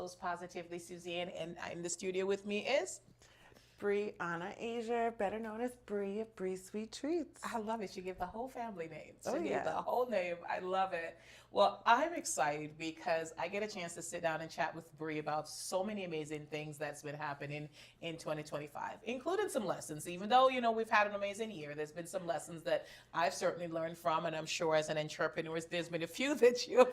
host, Positively Suzanne, and in the studio with me is. Briana Azier, better known as Brie of Brie Sweet Treats. I love it. She gave the whole family name. Oh She gave the yeah. whole name. I love it. Well, I'm excited because I get a chance to sit down and chat with Brie about so many amazing things that's been happening in 2025, including some lessons. Even though, we've had an amazing year, there's been some lessons that I've certainly learned from, and I'm sure as an entrepreneur, there's been a few that you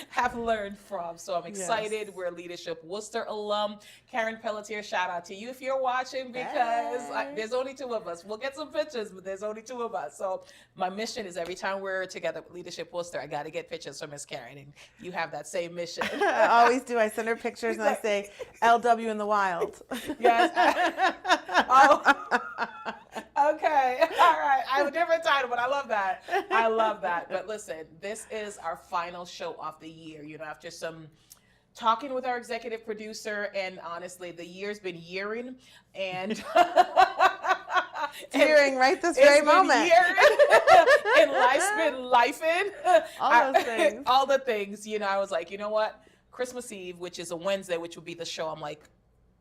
have learned from. So I'm Yes. excited. We're Leadership Worcester alum. Karen Pelletier, shout out to you if you're watching because Hey. there's only two of us. We'll get some pictures, but there's only two of us. So my mission is every time we're together with Leadership Worcester, I got to get pictures from Miss Karen, and you have that same mission. I always do. I send her pictures and I say LW in the wild. Yes. Oh, okay. All right. I have a different title, but I love that. I love that. But listen, this is our final show of the year. After some talking with our executive producer, and honestly, the year's been yearing, and Tearing right this very moment. And life's been lifing. All those things. All the things. I was like, you know what? Christmas Eve, which is a Wednesday, which will be the show. I'm like,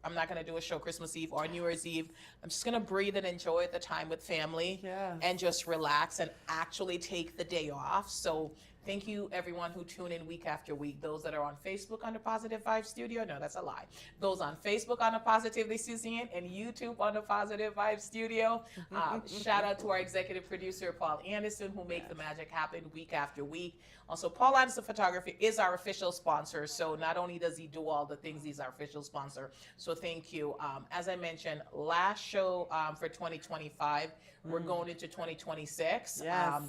I'm not going to do a show Christmas Eve or New Year's Eve. I'm just going to breathe and enjoy the time with family and just relax and actually take the day off. So thank you, everyone who tune in week after week. Those that are on Facebook on the Positive Vibe Studio. No, that's a lie. Those on Facebook on the Positively Suzanne and YouTube on the Positive Vibe Studio. Shout out to our executive producer, Paul Anderson, who make the magic happen week after week. Also, Paul Anderson Photography is our official sponsor. So not only does he do all the things, he's our official sponsor. So thank you. As I mentioned, last show for 2025, we're going into 2026. Yes.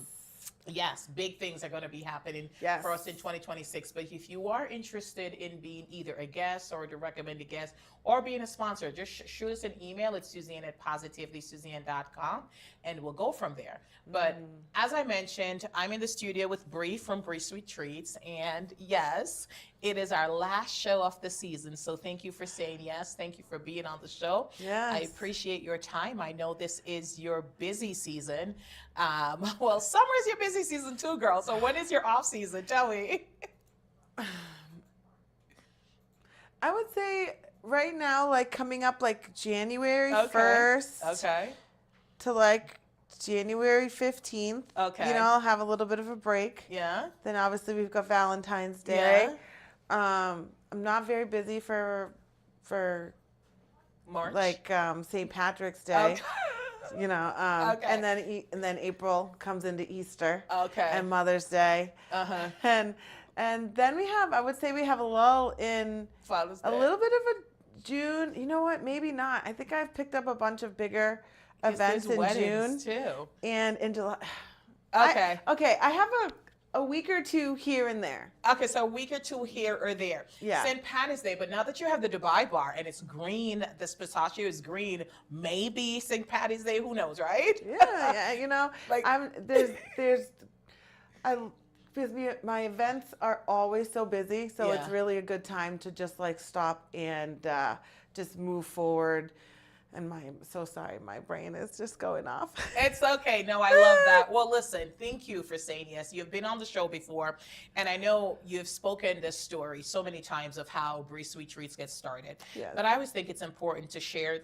Yes, big things are going to be happening for us in 2026. But if you are interested in being either a guest or the recommended guest or being a sponsor, just shoot us an email at Suzanne at positivelysuzanne.com and we'll go from there. But as I mentioned, I'm in the studio with Brie from Brie Sweet Treats. And yes, it is our last show of the season. So thank you for saying yes. Thank you for being on the show. Yes. I appreciate your time. I know this is your busy season. Well, summer is your busy season too, girl. So when is your off season? Tell me. I would say right now, like coming up like January 1st to like January 15th. Okay. I'll have a little bit of a break. Yeah. Then obviously we've got Valentine's Day. I'm not very busy for March. like St. Patrick's Day. Okay. And then April comes into Easter. Okay. And Mother's Day. And then I would say we have a lull in Father's Day. a little bit of a June. You know what? Maybe not. I think I've picked up a bunch of bigger events in June too. and in July. Okay. I have a week or two here and there. Okay, so a week or two here or there. Yeah. St. Patrick's Day, but now that you have the Dubai bar and it's green, this pistachio is green, maybe St. Patty's Day, who knows, right? Yeah. Like Because my events are always so busy, so Yeah. it's really a good time to just like stop and just move forward. And I'm so sorry, my brain is just going off. It's okay. No, I love that. Well, listen, thank you for saying yes. You've been on the show before, and I know you've spoken this story so many times of how Brie Sweet Treats gets started. Yes. But I always think it's important to share,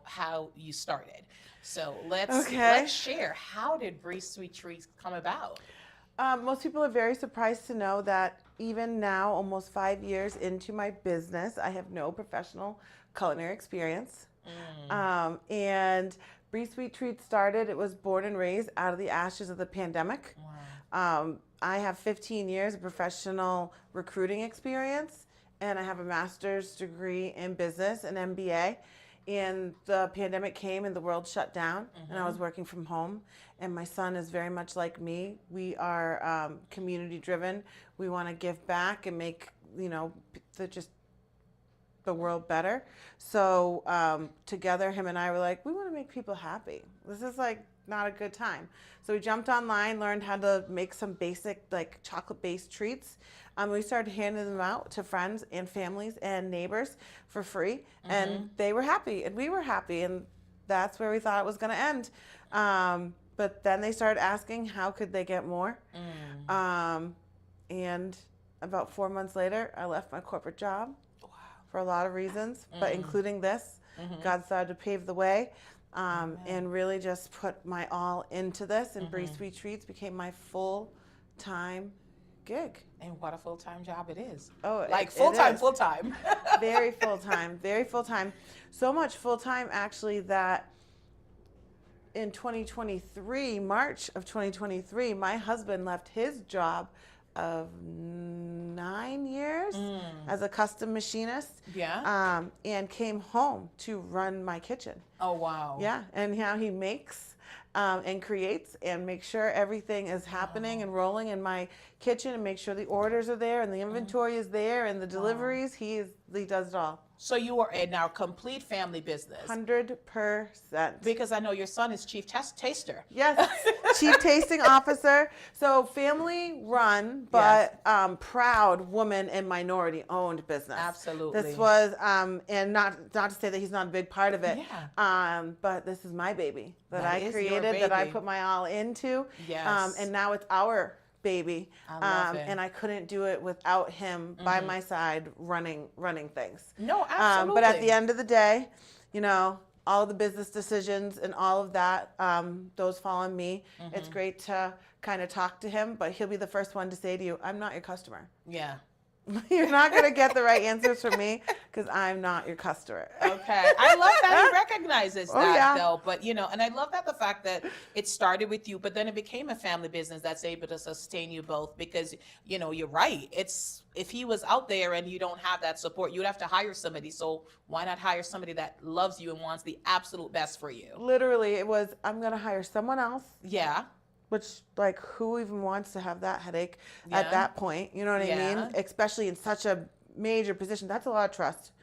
how you started. So let's share. How did Brie Sweet Treats come about? Most people are very surprised to know that even now, almost 5 years into my business, I have no professional culinary experience. And Brie Sweet Treats started, it was born and raised out of the ashes of the pandemic. Wow. I have 15 years of professional recruiting experience, and I have a master's degree in business, an MBA. And the pandemic came and the world shut down, and I was working from home. And my son is very much like me. We are community driven. We want to give back and make, the world better. So together, him and I were like, we want to make people happy. This is like not a good time. So we jumped online, learned how to make some basic like chocolate-based treats. We started handing them out to friends and families and neighbors for free, and they were happy, and we were happy, and that's where we thought it was going to end. But then they started asking how could they get more, and about 4 months later, I left my corporate job Wow. for a lot of reasons, but including this. God started to pave the way, and really just put my all into this. And Bree Sweet Treats became my full-time gig. And what a full-time job it is. Oh, like it full-time, is. full-time. Very full-time, very full-time. So much full-time, actually, that in 2023, March of 2023, my husband left his job of 9 years as a custom machinist. Yeah. And came home to run my kitchen. Oh, wow. Yeah, and how he makes and creates and makes sure everything is happening and rolling in my kitchen, and make sure the orders are there and the inventory is there and the deliveries. He does it all. So you are in our complete family business. 100%. Because I know your son is chief taster. Yes, chief tasting officer. So family run, but proud woman and minority owned business. Absolutely. This was, and not to say that he's not a big part of it. Yeah. But this is my baby that That I is your created, that I baby. put my all into. Yes. And now it's our baby. I love it. And I couldn't do it without him by my side running things. No, absolutely. But at the end of the day, you know, all the business decisions and all of that, those fall on me. It's great to kind of talk to him, but he'll be the first one to say to you, I'm not your customer. Yeah. You're not going to get the right answers from me because I'm not your customer. Okay. I love that he recognizes that, yeah. though. But, you know, and I love that the fact that it started with you, but then it became a family business that's able to sustain you both because, you know, you're right. It's if he was out there and you don't have that support, you'd have to hire somebody. So why not hire somebody that loves you and wants the absolute best for you? Literally, it was, I'm going to hire someone else. Yeah. Which, like, who even wants to have that headache Yeah. at that point? You know what I Yeah. mean? Especially in such a major position. That's a lot of trust.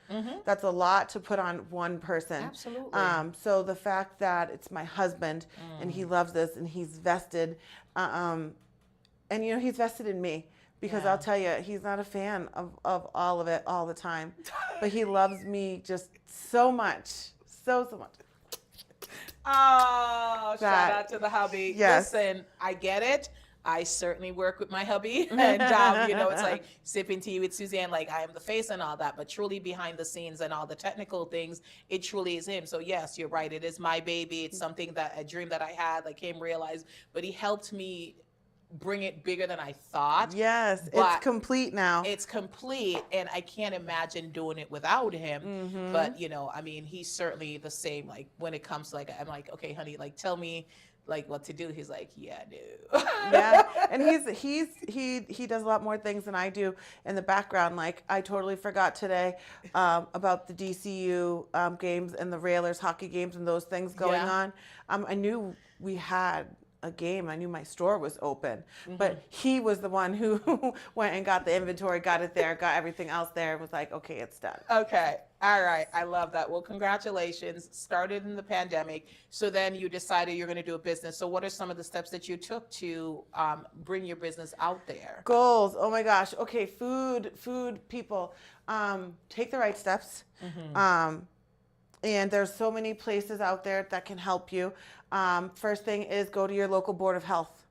That's a lot to put on one person. Absolutely. So the fact that it's my husband and he loves this and he's vested, and, you know, he's vested in me. Because Yeah. I'll tell you, he's not a fan of all of it all the time. But he loves me just so much. So much. Oh, shout That- out to the hubby. Yes. Listen, I get it. I certainly work with my hubby. And, you know, it's like sipping tea with Suzanne, like I am the face and all that, but truly behind the scenes and all the technical things, it truly is him. So yes, you're right. It is my baby. It's something that, a dream that I had, like him realized, but he helped me bring it bigger than I thought. Yes, But it's complete now. It's complete, and I can't imagine doing it without him. But you know, I mean, he's certainly the same. Like when it comes to like, I'm like, okay, honey, like tell me like what to do. He's like, yeah, I do. Yeah, and he does a lot more things than I do in the background. Like I totally forgot today about the DCU games and the Railers hockey games and those things going Yeah. on. I knew we had a game. I knew my store was open, but he was the one who went and got the inventory, got it there, got everything else there, and was like, okay, it's done. Okay. All right. I love that. Well, congratulations. Started in the pandemic. So then you decided you're going to do a business. So what are some of the steps that you took to bring your business out there? Goals. Oh my gosh. Okay. Food people, take the right steps. And there's so many places out there that can help you. First thing is go to your local board of health,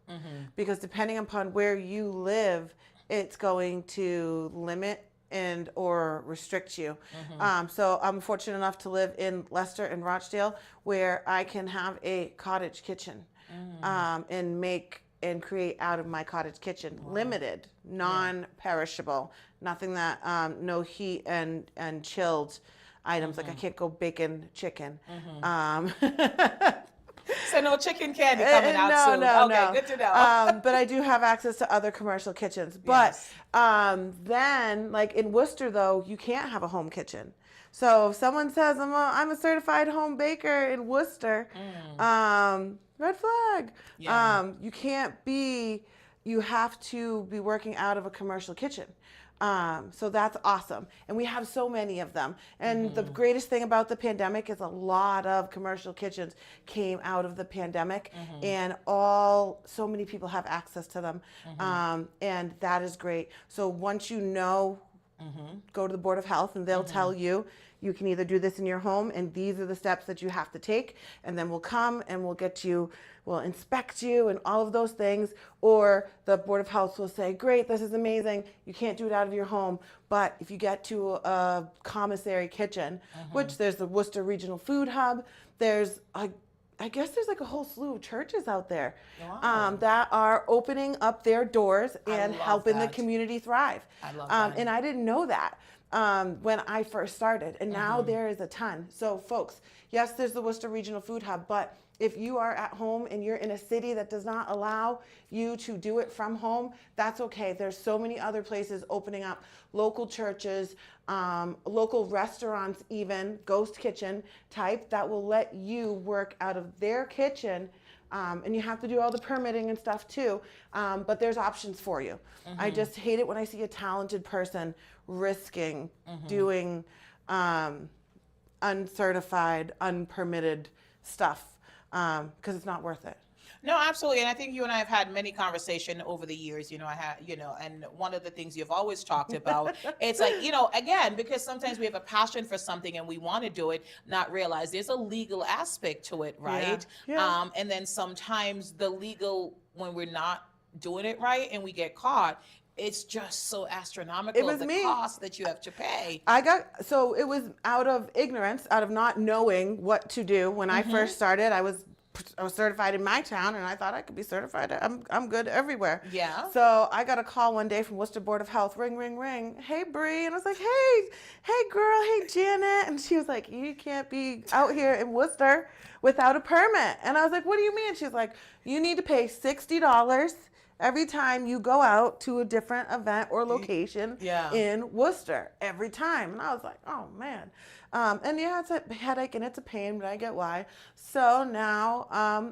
because depending upon where you live, it's going to limit and or restrict you. So I'm fortunate enough to live in Leicester and Rochdale, where I can have a cottage kitchen and make and create out of my cottage kitchen. Limited, non-perishable, nothing that no heat and chilled items. Like I can't go bacon chicken. So no chicken candy coming out soon. Okay, good to know. But I do have access to other commercial kitchens. But then, like in Worcester, though, you can't have a home kitchen. So if someone says, I'm a certified home baker in Worcester, red flag. Yeah. You can't be, you have to be working out of a commercial kitchen. So that's awesome. And we have so many of them. And the greatest thing about the pandemic is a lot of commercial kitchens came out of the pandemic, and so many people have access to them. And that is great. So once you know, go to the Board of Health and they'll tell you, you can either do this in your home, and these are the steps that you have to take, and then we'll come and we'll inspect you and all of those things. Or the Board of Health will say, great, this is amazing. You can't do it out of your home. But if you get to a commissary kitchen, which there's the Worcester Regional Food Hub, I guess there's like a whole slew of churches out there that are opening up their doors and helping the community thrive. I love that. And I didn't know that when I first started. And now there is a ton. So folks, yes, there's the Worcester Regional Food Hub, but if you are at home and you're in a city that does not allow you to do it from home, that's okay. There's so many other places opening up, local churches, local restaurants, even ghost kitchen type, that will let you work out of their kitchen. And you have to do all the permitting and stuff too, but there's options for you. I just hate it when I see a talented person risking doing uncertified, unpermitted stuff, because it's not worth it. No, absolutely. And I think you and I have had many conversations over the years, and one of the things you've always talked about, it's like, again, because sometimes we have a passion for something and we want to do it, not realize there's a legal aspect to it, right? Yeah. And then sometimes the legal, when we're not doing it right and we get caught, it's just so astronomical, cost that you have to pay. So it was out of ignorance, out of not knowing what to do. When I first started, I was certified in my town, and I thought I could be certified. I'm good everywhere. Yeah. So I got a call one day from Worcester Board of Health. Ring, ring, ring. Hey, Bree. And I was like, hey, girl. Hey, Janet. And she was like, you can't be out here in Worcester without a permit. And I was like, what do you mean? She's like, you need to pay $60 every time you go out to a different event or location in Worcester, every time. And I was like, oh, man. And yeah, it's a headache and it's a pain, but I get why. So now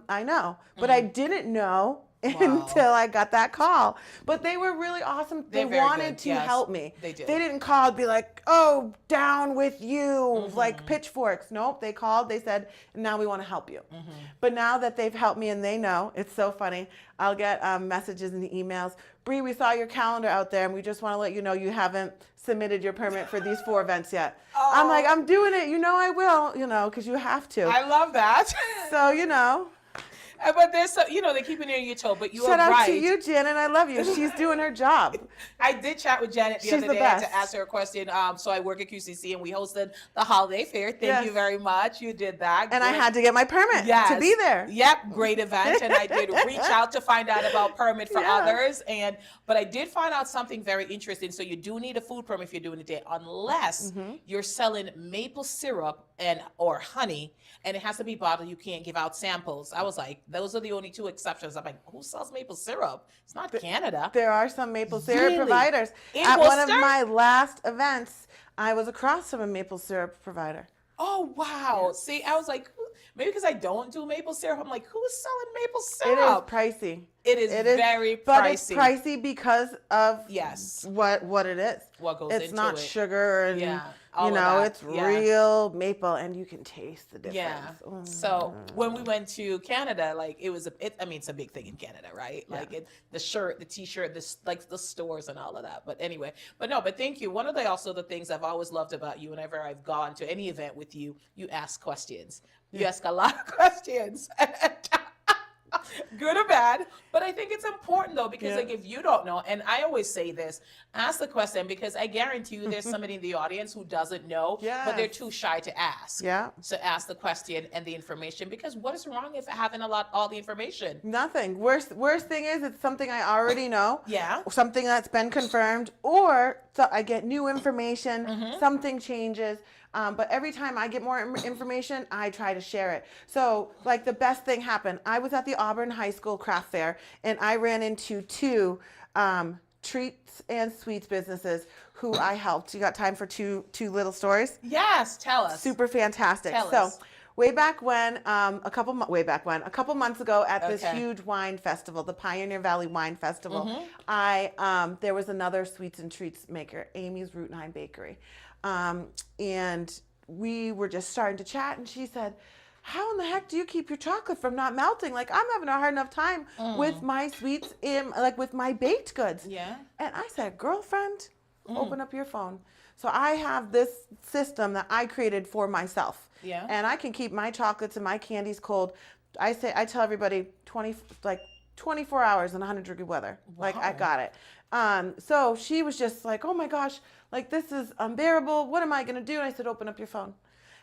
I know. But I didn't know until I got that call. But they were really awesome. They wanted to help me. They did. They didn't call and be like, oh, down with you, like pitchforks. Nope. They called. They said, now we want to help you. But now that they've helped me and they know, it's so funny. I'll get messages in the emails. Bree, we saw your calendar out there and we just want to let you know you haven't submitted your permit for these 4 events yet. Oh. I'm like, I'm doing it. I will, because you have to. I love that. So, But there's so, they keep it near your toe, but you are right. Shout out to you, Janet. I love you. She's doing her job. I did chat with Janet the other day to ask her a question. So I work at QCC and we hosted the holiday fair. Thank you very much. You did that. And I had to get my permit to be there. Yep. Great event. And I did reach out to find out about permit for others. But I did find out something very interesting. So you do need a food permit if you're doing it there, unless you're selling maple syrup or honey, and it has to be bottled. You can't give out samples. I was like, those are the only 2 exceptions. I'm like, who sells maple syrup? It's not Canada. There are some maple syrup providers. At one of my last events, I was across from a maple syrup provider. Oh, wow. Yeah. See, I was like, maybe because I don't do maple syrup, I'm like, who's selling maple syrup? It is pricey. It is very pricey. But it's pricey because of what it is. What goes into it. It's not sugar and, it's real maple, and you can taste the difference. Yeah. So when we went to Canada, like it's a big thing in Canada, right? Yeah. Like the shirt, the T-shirt, the stores and all of that. But anyway, but thank you. One of the things I've always loved about you, whenever I've gone to any event with you, you ask questions. You ask a lot of questions. Good or bad, but I think it's important though, because like if you don't know, and I always say this, ask the question, because I guarantee you there's somebody in the audience who doesn't know, but they're too shy to ask. Yeah. So ask the question and the information, because what is wrong if having all the information? Nothing. Worst thing is it's something I already know. Yeah. Something that's been confirmed, or I get new information, something changes. But every time I get more information, I try to share it. So like the best thing happened. I was at the Auburn High School craft fair, and I ran into 2 treats and sweets businesses who I helped. You got time for two little stories? Yes, tell us. Super fantastic. Tell us. Way back when, a couple months ago at this huge wine festival, the Pioneer Valley Wine Festival, there was another sweets and treats maker, Amy's Route 9 Bakery. And we were just starting to chat, and she said, how in the heck do you keep your chocolate from not melting? Like, I'm having a hard enough time with my sweets with my baked goods. Yeah. And I said, girlfriend, open up your phone. So I have this system that I created for myself. Yeah. And I can keep my chocolates and my candies cold. I tell everybody 24 hours in 100-degree weather. Wow. Like, I got it. So she was just like, oh my gosh, like, this is unbearable. What am I going to do? And I said, open up your phone.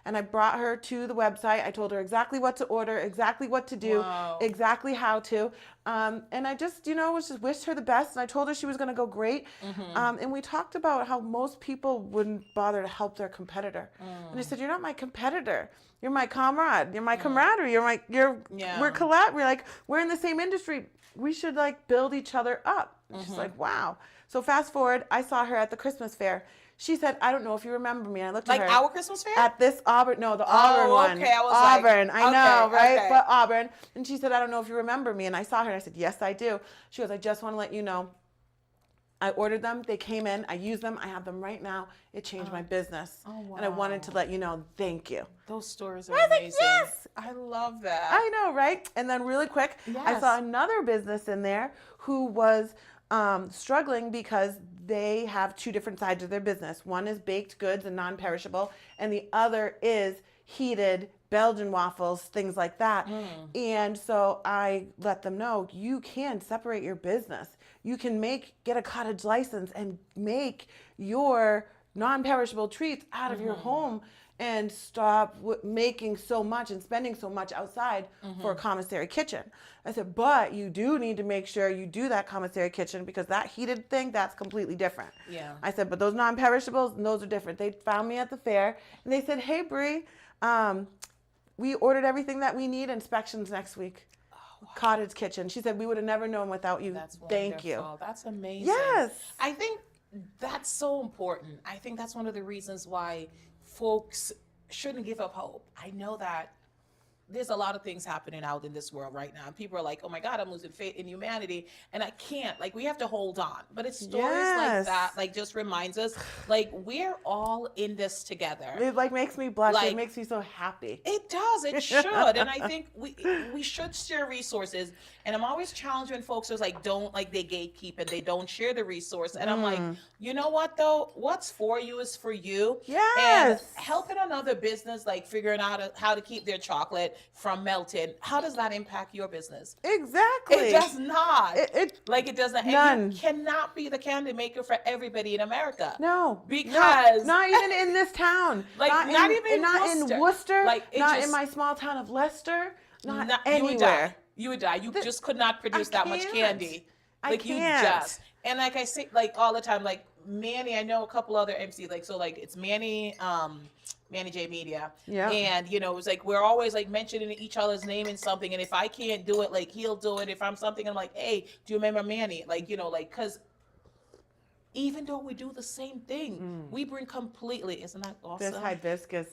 And I brought her to the website. I told her exactly what to order, exactly what to do, Wow. exactly how to. And I just, was just wished her the best. And I told her she was going to go great. And we talked about how most people wouldn't bother to help their competitor. And I said, you're not my competitor. You're my comrade. You're my camaraderie. We're in the same industry. We should like build each other up. And she's like, wow. So fast forward, I saw her at the Christmas fair. She said, I don't know if you remember me. I looked at her. Like our Christmas fair? At this Auburn, no, the Auburn one. Okay, I was Auburn, like, I know, right? okay. But Auburn. And she said, I don't know if you remember me. And I saw her and I said, yes, I do. She goes, I just want to let you know, I ordered them. They came in. I use them. I have them right now. It changed my business. Oh, wow. And I wanted to let you know, thank you. Those stories are I was like, amazing. yes! I love that. I know, right? And then really quick, I saw another business in there who was struggling because they have two different sides of their business. One is baked goods and non-perishable, and the other is heated Belgian waffles, things like that. And so I let them know, you can separate your business. You can get a cottage license and make your non-perishable treats out of your home and stop making so much and spending so much outside for a commissary kitchen. I said, but you do need to make sure you do that commissary kitchen because that heated thing, that's completely different. Yeah. I said, but those non-perishables, those are different. They found me at the fair and they said, hey, Bri, we ordered everything that we need. Inspections next week. Oh, wow. Cottage kitchen. She said, we would have never known without you. That's Thank you. That's amazing. Yes. I think that's so important. I think that's one of the reasons why folks shouldn't give up hope. I know that there's a lot of things happening out in this world right now. People are like, oh my God, I'm losing faith in humanity. And I can't, like, we have to hold on. But it's stories like that, like, just reminds us, like, we're all in this together. It, like, makes me blush. Like, it makes me so happy. It does. It should. And I think we should share resources. And I'm always challenged when folks are like, they gatekeep and they don't share the resource. And I'm like, you know what, though? What's for you is for you. Yes. And helping another business, like, figuring out how to keep their chocolate from melting, how does that impact your business? Exactly. It does not. It doesn't. None. And you cannot be the candy maker for everybody in America. No. Because not even in this town. Like, not even in Worcester. Like, not in my small town of Leicester. Not anywhere. You would die. You just could not produce that much candy. Like, I can't. And like I say, like, all the time, like, Manny, I know a couple other MCs, like, so, like, it's Manny J Media. Yeah. And, it was like, we're always, like, mentioning each other's name in something. And if I can't do it, like, he'll do it. If I'm something, I'm like, hey, do you remember Manny? Like, because even though we do the same thing, we bring completely, isn't that awesome? This hibiscus.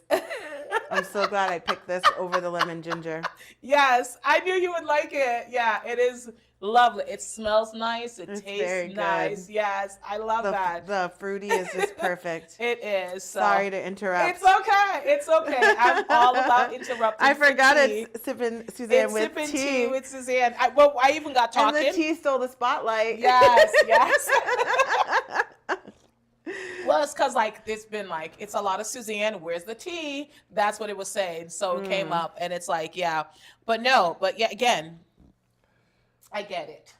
I'm so glad I picked this over the lemon ginger. Yes, I knew you would like it. Yeah, it is lovely. It smells nice. It tastes nice. Yes, I love that. The fruity is just perfect. It is. So. Sorry to interrupt. It's okay. It's okay. I'm all about interrupting. I forgot it's sipping Suzanne it's with sipping tea. With Suzanne. I even got talking. And the tea stole the spotlight. Yes. Well, it's because, like, it's been, like, it's a lot of Suzanne, where's the tea? That's what it was saying. So it came up, and it's like, yeah. But again, I get it.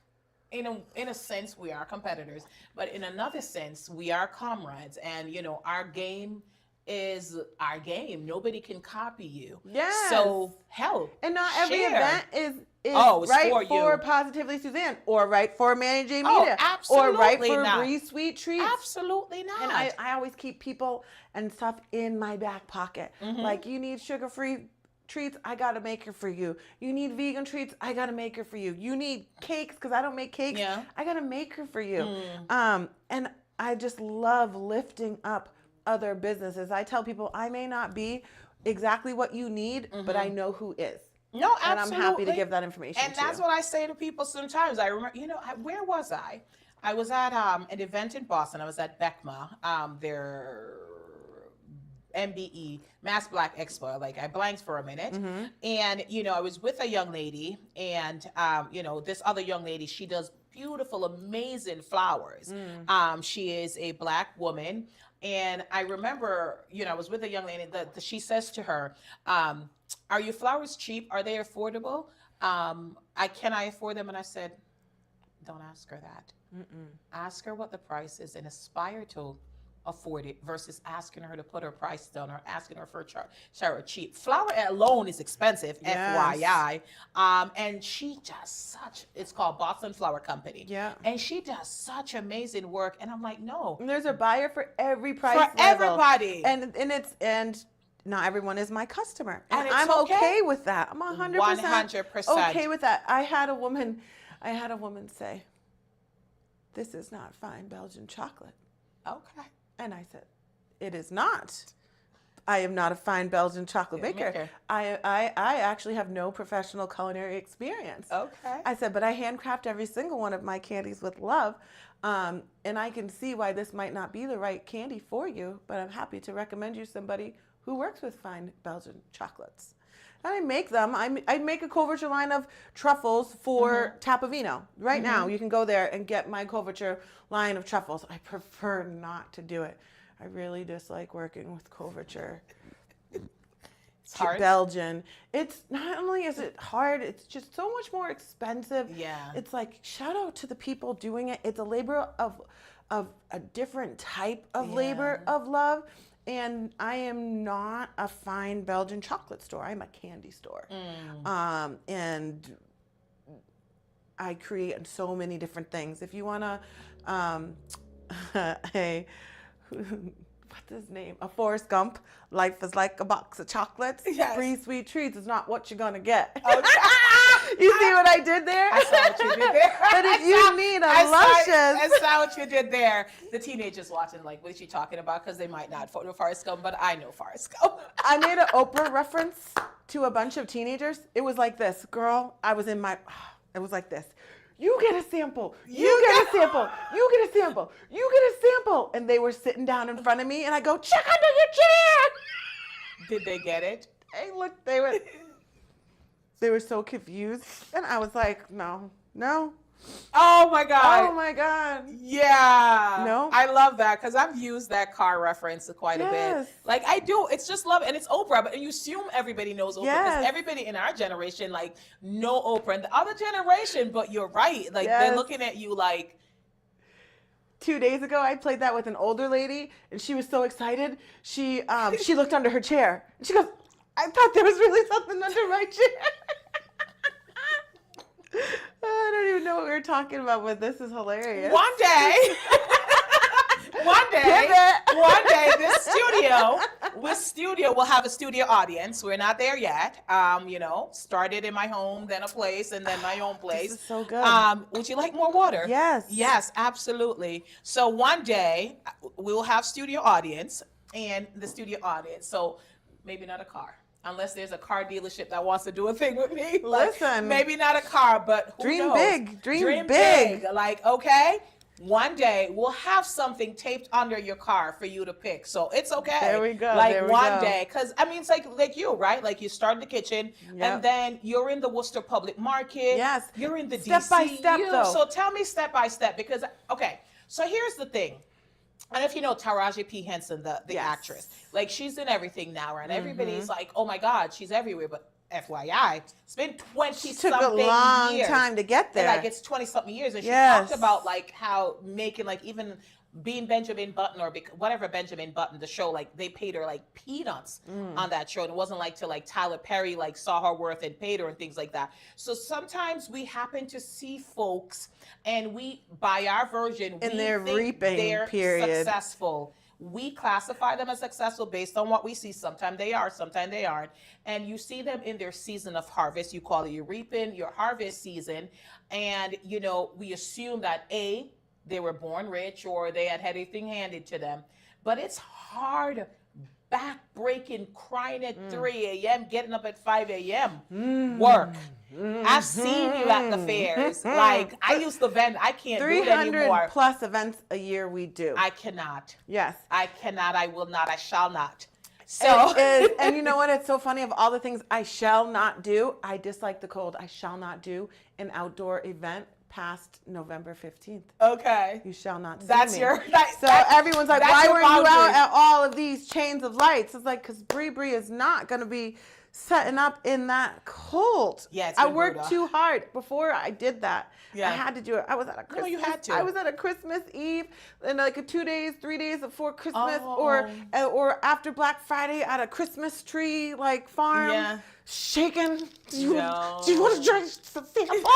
In a sense, we are competitors. But in another sense, we are comrades. And, our game is our game. Nobody can copy you. Yes. So help. And not every event is right for Positively Suzanne or right for Manny J Media. Oh, absolutely or right for not. Bree Sweet Treats. Absolutely not. And I always keep people and stuff in my back pocket. Like, you need sugar-free treats, I got to make it for you. You need vegan treats, I got to make it for you. You need cakes, because I don't make cakes, I got to make it for you. And I just love lifting up other businesses. I tell people I may not be exactly what you need, but I know who is. No, absolutely. And I'm happy to give that information and that's what I say to people sometimes. I remember, where was I? I was at an event in Boston. I was at BECMA, their MBE, Mass Black Expo. Like, I blanked for a minute. And, I was with a young lady, and, this other young lady, she does beautiful, amazing flowers. She is a Black woman. And I remember, I was with a young lady that she says to her, are your flowers cheap? Are they affordable? Can I afford them? And I said, don't ask her that. Ask her what the price is and aspire to afford it versus asking her to put her price down or asking her for a charge cheap. Flour alone is expensive, FYI. And she does it's called Boston Flour Company. Yeah. And she does such amazing work. And I'm like, no. And there's a buyer for every price For level. everybody. And not everyone is my customer. And it's I'm okay with that. I'm 100% okay with that. I had a woman say, this is not fine Belgian chocolate. Okay. And I said, it is not. I am not a fine Belgian chocolate maker. I actually have no professional culinary experience. Okay. I said, but I handcraft every single one of my candies with love. And I can see why this might not be the right candy for you, but I'm happy to recommend you somebody who works with fine Belgian chocolates. And I make them. I make a couverture line of truffles for Tapovino. Right now, you can go there and get my couverture line of truffles. I prefer not to do it. I really dislike working with couverture. It's hard. Belgian. It's not only is it hard, it's just so much more expensive. Yeah. It's like, shout out to the people doing it. It's a labor of a different type of labor of love. And I am not a fine Belgian chocolate store. I'm a candy store. And I create so many different things. If you want to, what's his name? A Forrest Gump. Life is like a box of chocolates. Yes. Free sweet treats is not what you're going to get. Okay. You see what I did there? I saw what you did there. But if you need a luscious. I saw what you did there. The teenagers watching, like, what is she talking about? Because they might not know Forrest Gump, but I know Forrest Gump. I made an Oprah reference to a bunch of teenagers. It was like this. Girl, it was like this. You get a sample. You get a sample. You get a sample. You get a sample. And they were sitting down in front of me, and I go, check under your chair. Did they get it? Hey, look, they were so confused. And I was like, no. Oh my God. Oh my God. Yeah. No. I love that because I've used that car reference quite a Yes. bit. Like I do. It's just love. And it's Oprah, but you assume everybody knows Oprah because Yes. everybody in our generation, like, know Oprah. And the other generation, but you're right. Like, Yes. they're looking at you like. 2 days ago, I played that with an older lady, and she was so excited. She looked under her chair. And she goes, I thought there was really something under my chair. I don't even know what we were talking about, but this is hilarious. One day, this studio will have a studio audience. We're not there yet. Started in my home, then a place, and then my own place. This is so good. Would you like more water? Yes. Yes, absolutely. So one day we will have studio audience, and the studio audience. So maybe not a car. Unless there's a car dealership that wants to do a thing with me. Like, listen. Maybe not a car, but who Dream knows? big. Dream big. Like, okay, one day we'll have something taped under your car for you to pick. So it's okay. There we go. Like there we one go. day. Because, I mean, it's like you, right? Like you start in the kitchen and then you're in the Worcester Public Market. Yes. You're in the Step DCU. by step, though. So tell me step by step because, okay, so here's the thing. I don't know if you know Taraji P. Henson, the Yes. actress. Like, she's in everything now, right? Everybody's like, oh my God, she's everywhere. But FYI, it's been 20-something years. Took a long time to get there. And, like, it's 20-something years. And she Yes. talked about, like, how making, like, even being Benjamin Button or whatever Benjamin Button, the show, like, they paid her, like, peanuts on that show. And it wasn't like till, like, Tyler Perry, like, saw her worth and paid her and things like that. So sometimes we happen to see folks and we, by our version, In we their think reaping they're period. successful. We classify them as successful based on what we see. Sometimes they are, sometimes they aren't. And you see them in their season of harvest. You call it your reaping, your harvest season. And, we assume that they were born rich or they had everything handed to them. But it's hard, back-breaking, crying at 3 a.m., getting up at 5 a.m. Work. I've seen you at the fairs. Like, I used to vend. I can't do it 300 anymore. plus events a year we do. I cannot. Yes. I cannot. I will not. I shall not. So, and you know what? It's so funny. Of all the things I shall not do, I dislike the cold. I shall not do an outdoor event past November 15th. Okay. You shall not see That's me. your. So everyone's like, that's why your weren't you out boundary. at all of these chains of lights? It's like, because Bree is not going to be setting up in that cold. Yeah, it's I been worked brutal. too hard before I did that. Yeah. I had to do it. I was at a Christmas. No, you had to. I was at a Christmas Eve and like 3 days before Christmas, Oh. or after Black Friday at a Christmas tree like farm. Yeah. Shaking. Do you No. want to drink some sample?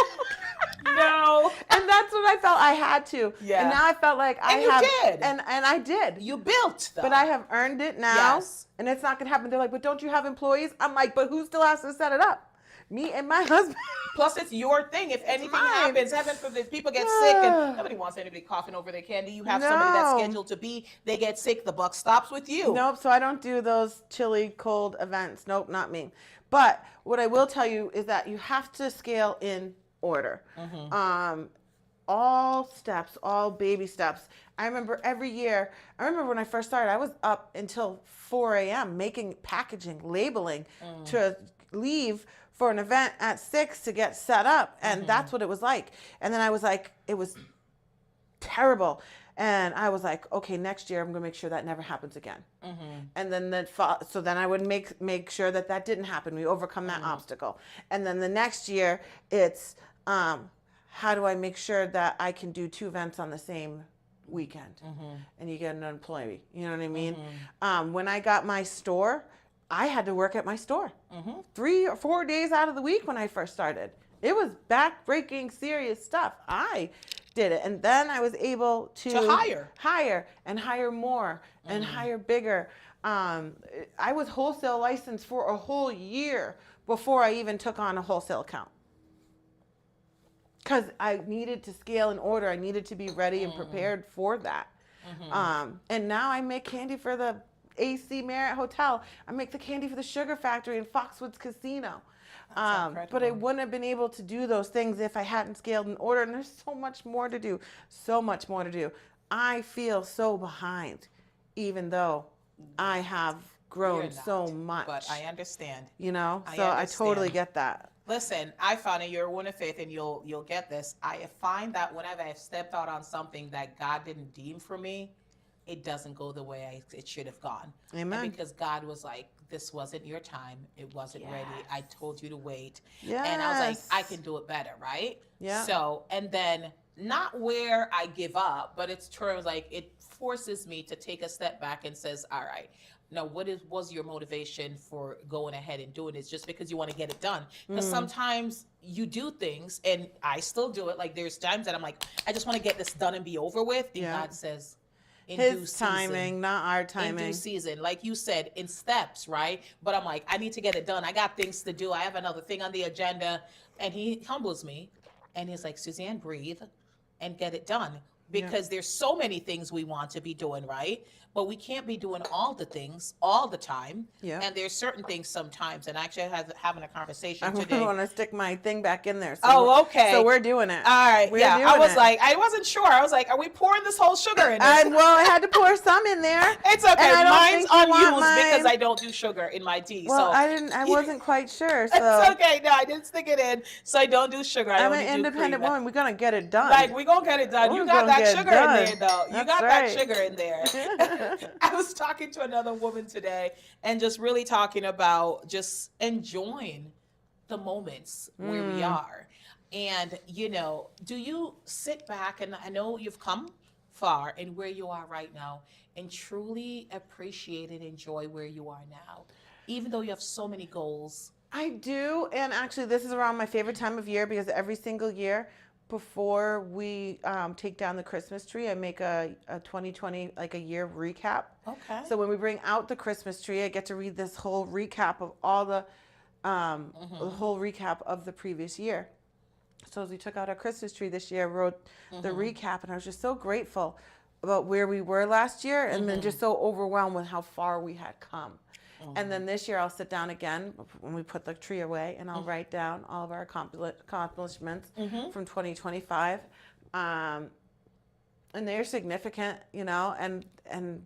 No. And that's what I felt I had to. Yeah. And now I felt like I And you have. did. And I did. You built, though. But I have earned it now. Yes. And it's not going to happen. They're like, but don't you have employees? I'm like, but who still has to set it up? Me and my husband. Plus, it's your thing. If anything mine. happens, heaven forbid, people get sick, and nobody wants anybody coughing over their candy. You have somebody that's No. scheduled to be. They get sick. The buck stops with you. Nope. So I don't do those chilly, cold events. Nope, not me. But what I will tell you is that you have to scale in order. All steps, all baby steps. I remember every year, when I first started, I was up until 4 a.m. making packaging, labeling to leave for an event at 6 to get set up. And that's what it was like. And then I was like, it was terrible. And I was like, okay, next year I'm going to make sure that never happens again. And then so then I would make sure that that didn't happen. We overcome that obstacle. And then the next year it's, how do I make sure that I can do 2 events on the same weekend? And you get an employee. You know what I mean? When I got my store, I had to work at my store 3 or 4 days out of the week when I first started. It was back-breaking, serious stuff. I did it. And then I was able to hire more and hire bigger. I was wholesale licensed for a whole year before I even took on a wholesale account. Because I needed to scale in order. I needed to be ready and prepared for that. And now I make candy for the AC Marriott Hotel. I make the candy for the Sugar Factory and Foxwoods Casino. But I wouldn't have been able to do those things if I hadn't scaled in order. And there's so much more to do. So much more to do. I feel so behind, even though I have grown so much. But I understand. You know? So I totally get that. Listen, I found that you're a woman of faith, and you'll get this. I find that whenever I've stepped out on something that God didn't deem for me, it doesn't go the way it should have gone. Amen. And because God was like, this wasn't your time. It wasn't ready. I told you to wait. Yes. And I was like, I can do it better, right? Yeah. So, and then not where I give up, but it's terms like it forces me to take a step back and says, all right, now what was your motivation for going ahead and doing this? Just because you want to get it done? Because sometimes you do things, and I still do it. Like there's times that I'm like, I just want to get this done and be over with. And God says, in due His season, timing, not our timing. in due season, like you said, in steps, right? But I'm like, I need to get it done. I got things to do. I have another thing on the agenda. And he humbles me, and he's like, Suzanne, breathe and get it done. Because there's so many things we want to be doing, right? But we can't be doing all the things all the time. Yeah. And there's certain things sometimes. And actually, I was having a conversation I today. want to stick my thing back in there. So Oh, okay. So we're doing it. All right. We're Yeah. doing I was it. like, I wasn't sure. I was like, are we pouring this whole sugar in this? Well, I had to pour some in there. It's okay. And I don't Mine's think you want unused because mine. I don't do sugar in my tea. Well, so I wasn't quite sure. So it's okay. No, I didn't stick it in. So I don't do sugar. I I'm only an do independent cream. woman. We're gonna get it done. Like, we're going to get it done. We're You got gonna that get sugar done. in there, though. You That's got right. that sugar in there. I was talking to another woman today and just really talking about just enjoying the moments where we are. And, you know, do you sit back, and I know you've come far and where you are right now, and truly appreciate and enjoy where you are now, even though you have so many goals? I do, and actually, this is around my favorite time of year because every single year before we take down the Christmas tree, I make a 2020 like a year recap. Okay. So when we bring out the Christmas tree, I get to read this whole recap of all the whole recap of the previous year. So as we took out our Christmas tree this year, I wrote the recap, and I was just so grateful about where we were last year, and then just so overwhelmed with how far we had come. And then this year I'll sit down again when we put the tree away, and I'll write down all of our accomplishments from 2025. And they're significant, you know, and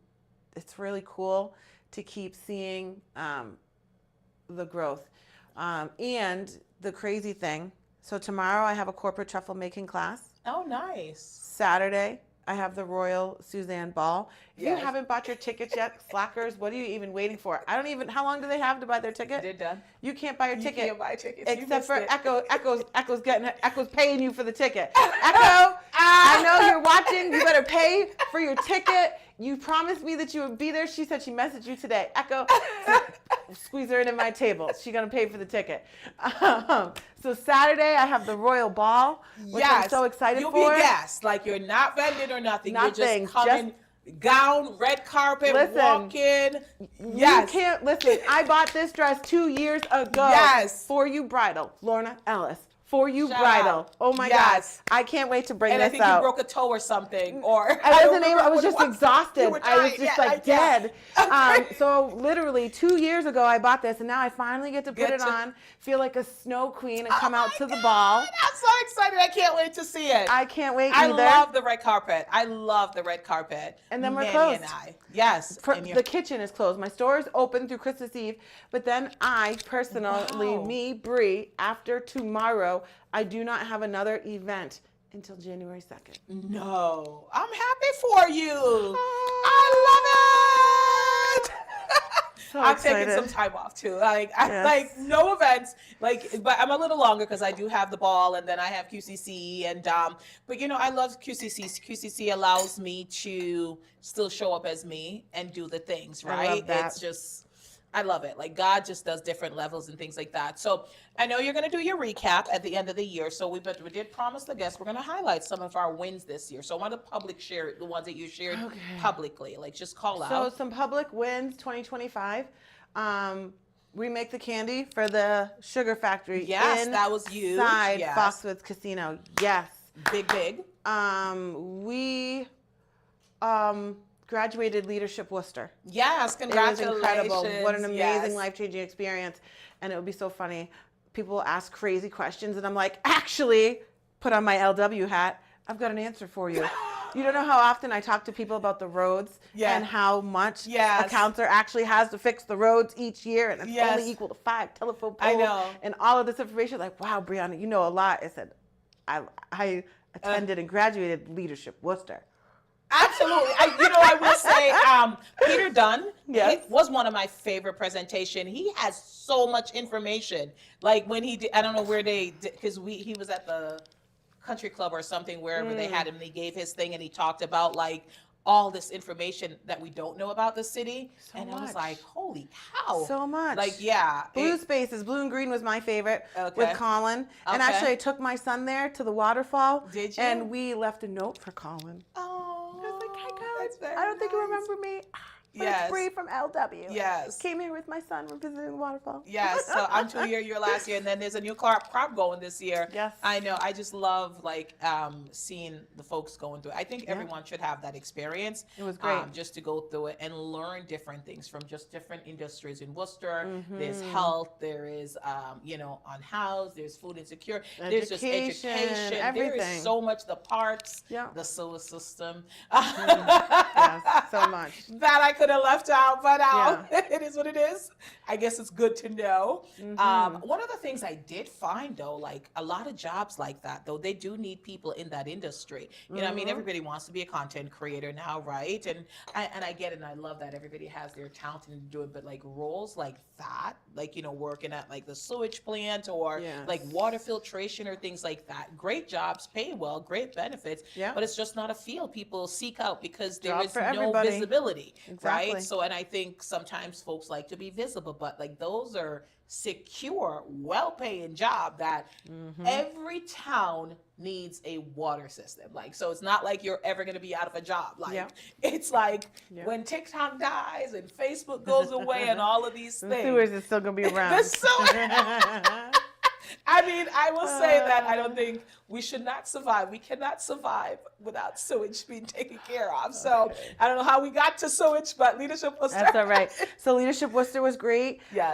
it's really cool to keep seeing the growth. And the crazy thing So tomorrow I have a corporate truffle making class. Oh, nice. Saturday, I have the Royal Suzanne Ball. If Yes. you haven't bought your tickets yet, slackers, what are you even waiting for? How long do they have to buy their ticket? They're done. You can't buy your You ticket. can't buy tickets. You Except for missed it. Echo's paying you for the ticket. Echo, I know you're watching. You better pay for your ticket. You promised me that you would be there. She said she messaged you today. Echo, squeeze her in my table. She's going to pay for the ticket. So Saturday, I have the Royal Ball, which I'm so excited You'll for. be a guest. Like, you're not vending or nothing. Nothing. You're just coming, gown, red carpet, Listen, walk in. Yes. You can't, listen, I bought this dress 2 years ago. Yes. For You Bridal, Lorna Ellis. For You Shout Bridal. out. Oh my Yes. God. I can't wait to bring And this I think out. you broke a toe or something. Or I wasn't able, I was just exhausted. You were I was tired. just Yeah, like yeah. dead. Okay. So literally 2 years ago I bought this and now I finally get to put it on, feel like a snow queen and come out to the ball. I'm so excited. I can't wait to see it. I can't wait I either. love the red carpet. I love the red carpet. And then we're Manny closed. And I. Yes. The kitchen is closed. My store is open through Christmas Eve, but then I personally, Wow. me, Bree, after tomorrow, I do not have another event until January 2nd. No. I'm happy for you. I love it. So I'm excited. taking some time off too. Like, Yes. like no events. Like, but I'm a little longer because I do have the ball, and then I have QCC, and but you know, I love QCC. QCC allows me to still show up as me and do the things. Right? I love that. It's just, I love it. Like, God just does different levels and things like that. So I know you're going to do your recap at the end of the year. So we did promise the guests we're going to highlight some of our wins this year. So I want to public share the ones that you shared publicly. Like, just call So out. some public wins 2025. We make the candy for the sugar factory. Yes, that was huge. Inside Yes. Foxwoods Casino. Yes. Big. We graduated Leadership Worcester. Yes, It was congratulations. incredible. What an amazing, Yes. life-changing experience. And it would be so funny. People will ask crazy questions, and I'm like, actually, put on my LW hat. I've got an answer for you. You don't know how often I talk to people about the roads and how much a counselor actually has to fix the roads each year, and it's only equal to 5 telephone poles. I know. And all of this information. Like, wow, Briana, you know a lot. I said, I attended and graduated Leadership Worcester. Absolutely. I will say, Peter Dunn Yes. was one of my favorite presentation. He has so much information. Like, when he did, I don't know where they did, because he was at the country club or something, wherever they had him, and he gave his thing, and he talked about like all this information that we don't know about the city. I was much. like, holy cow. So much. Like, yeah. Blue Spaces, Blue and Green was my favorite Okay. with Colin. And Okay. actually, I took my son there to the waterfall. Did you? And we left a note for Colin. Oh, I was like, hi, Colin. that's very I don't think you nice. remember me. But Yes. it's Bree from LW. Yes. Came here with my son. We're visiting the waterfall. Yes, so I'm 2 year, you're last year, and then there's a new crop going this year. Yes. I know. I just love like seeing the folks going through it. I think everyone should have that experience. It was great. Just to go through it and learn different things from just different industries in Worcester. Mm-hmm. There's health. There is unhoused. There's food insecure. There's just education. There everything. is so much. The parks. Yeah. The sewer system. Yes, so much. That I could have left out, but it is what it is. I guess it's good to know. One of the things I did find though, like a lot of jobs like that, though, they do need people in that industry. You know what I mean? Everybody wants to be a content creator now, right? And I get it, and I love that everybody has their talent and do it, but like roles like that, like, working at like the sewage plant or like water filtration or things like that. Great jobs, pay well, great benefits, but it's just not a field people seek out because there is no visibility, right? So, and I think sometimes folks like to be visible, but like those are secure, well-paying job that every town needs a water system. Like, so it's not like you're ever going to be out of a job. Like, it's like when TikTok dies and Facebook goes away and all of these things. The sewers is still going to be around. The sewer. I mean, I will say that I don't think we should not survive. We cannot survive without sewage being taken care of. So I don't know how we got to sewage, but Leadership Worcester. That's all right. So Leadership Worcester was great. Yes.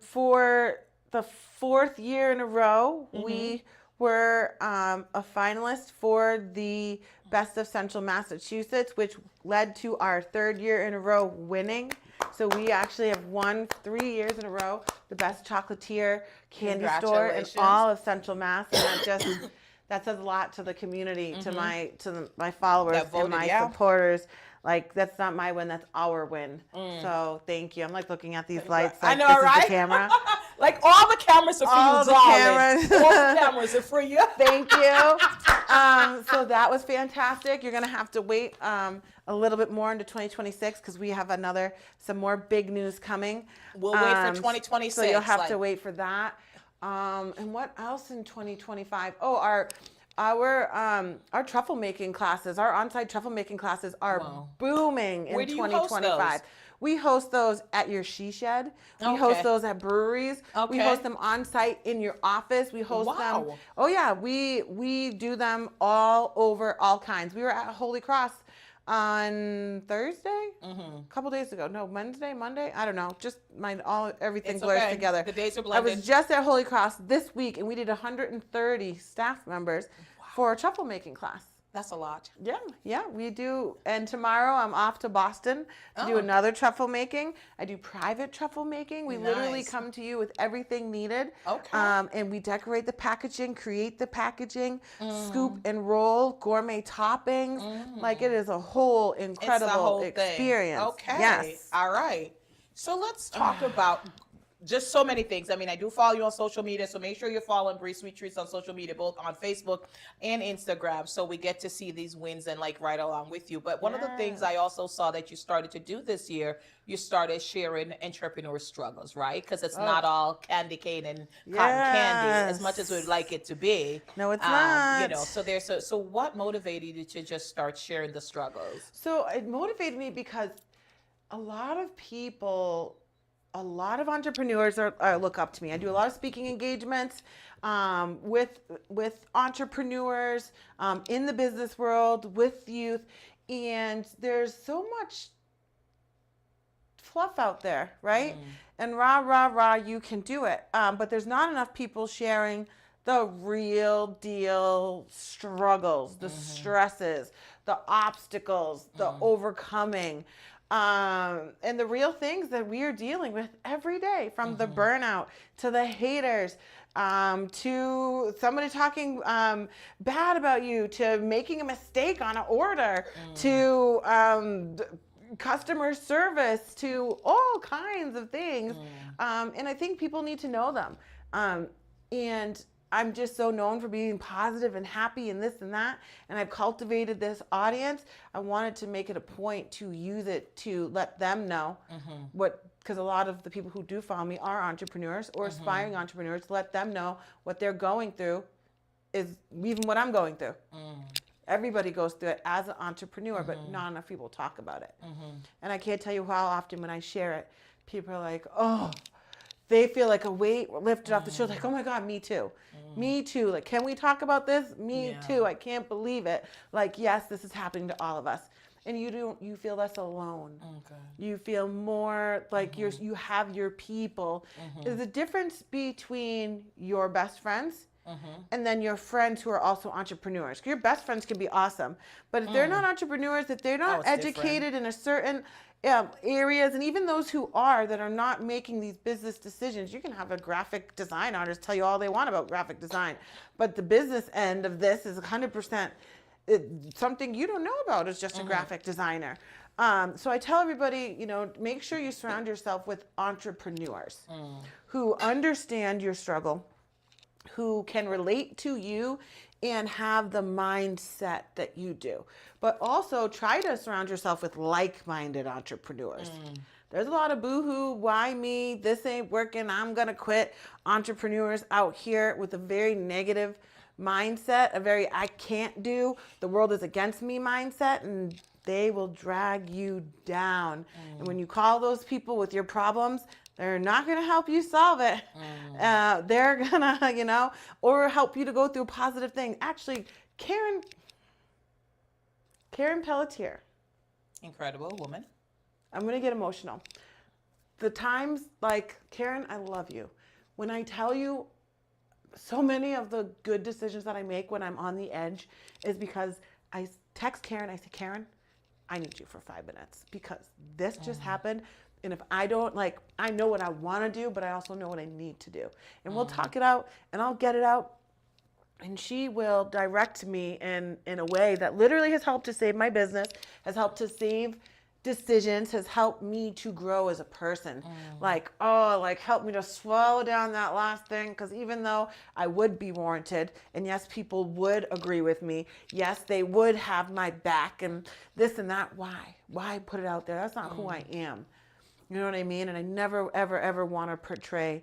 For the 4th year in a row, we were a finalist for the Best of Central Massachusetts, which led to our third year in a row winning. So we actually have won 3 years in a row the best chocolatier candy store in all of Central Mass, and that says a lot to the community, to my followers and my supporters. Like, that's not my win, that's our win. So thank you. I'm like looking at these lights. Like, I know, this right? Is the camera. Like, all the cameras are for all you, darling. All the cameras are for you. Thank you. So that was fantastic. You're gonna have to wait a little bit more into 2026 because we have some more big news coming. We'll wait for 2026. So you'll have to wait for that. And what else in 2025? Oh, our truffle making classes, our on-site truffle making classes are booming in 2025. We host those at your she shed. We host those at breweries. We host them on site in your office. We host them. Oh yeah, we do them all over, all kinds. We were at Holy Cross on Thursday, a couple days ago. No, Wednesday, Monday. I don't know. Just everything blurs together. The days are blended. I was just at Holy Cross this week, and we did 130 staff members for a truffle making class. That's a lot. Yeah, we do. And tomorrow I'm off to Boston to do another truffle making. I do private truffle making. We literally come to you with everything needed. And we decorate the packaging, create the packaging, scoop and roll, gourmet toppings. Like, it is a whole incredible experience. Okay. Yes. All right. So let's talk about just so many things. I mean, I do follow you on social media, so make sure you're following Bree Sweet Treats on social media, both on Facebook and Instagram, so we get to see these wins and like right along with you. But one of the things I also saw that you started to do this year, you started sharing entrepreneur struggles, right? Because it's not all candy cane and cotton candy as much as we'd like it to be. No, it's not. You know, so what motivated you to just start sharing the struggles? So it motivated me because a lot of entrepreneurs look up to me. I do a lot of speaking engagements with entrepreneurs in the business world, with youth, and there's so much fluff out there, right? And rah, you can do it. But there's not enough people sharing the real deal struggles, the stresses, the obstacles, the overcoming. And the real things that we are dealing with every day, from the burnout to the haters, to somebody talking bad about you, to making a mistake on an order, to customer service, to all kinds of things. And I think people need to know them. And I'm just so known for being positive and happy and this and that. And I've cultivated this audience. I wanted to make it a point to use it to let them know because a lot of the people who do follow me are entrepreneurs or aspiring entrepreneurs. Let them know what they're going through is even what I'm going through. Everybody goes through it as an entrepreneur, but not enough people talk about it. And I can't tell you how often when I share it, people are like, oh, they feel like a weight lifted off the shoulder, like, oh my God, me too. Me too. Like, can we talk about this? Me too. I can't believe it. Like, yes, this is happening to all of us. And you feel less alone. You feel more like you have your people. There's a difference between your best friends and then your friends who are also entrepreneurs. Your best friends can be awesome, but if they're not entrepreneurs, if they're not educated in a certain areas, and even those who are that are not making these business decisions, you can have a graphic design artist tell you all they want about graphic design, but the business end of this is 100% something you don't know about as just a graphic designer. So I tell everybody, make sure you surround yourself with entrepreneurs who understand your struggle, who can relate to you and have the mindset that you do. But also try to surround yourself with like-minded entrepreneurs. There's a lot of boo-hoo, why me, this ain't working, I'm gonna quit entrepreneurs out here with a very negative mindset, a very I can't do, the world is against me mindset, and they will drag you down. And when you call those people with your problems, they're not going to help you solve it. They're going to, or help you to go through positive things. Actually, Karen Pelletier. Incredible woman. I'm going to get emotional. The times, like, Karen, I love you. When I tell you so many of the good decisions that I make when I'm on the edge is because I text Karen. I say, Karen, I need you for 5 minutes because this just happened. And if I don't, like, I know what I want to do, but I also know what I need to do. And we'll talk it out and I'll get it out. And she will direct me in a way that literally has helped to save my business, has helped to save decisions, has helped me to grow as a person. Like, help me to swallow down that last thing. Because even though I would be warranted, and yes, people would agree with me, yes, they would have my back and this and that. Why put it out there? That's not who I am. You know what I mean? And I never, ever, ever want to portray,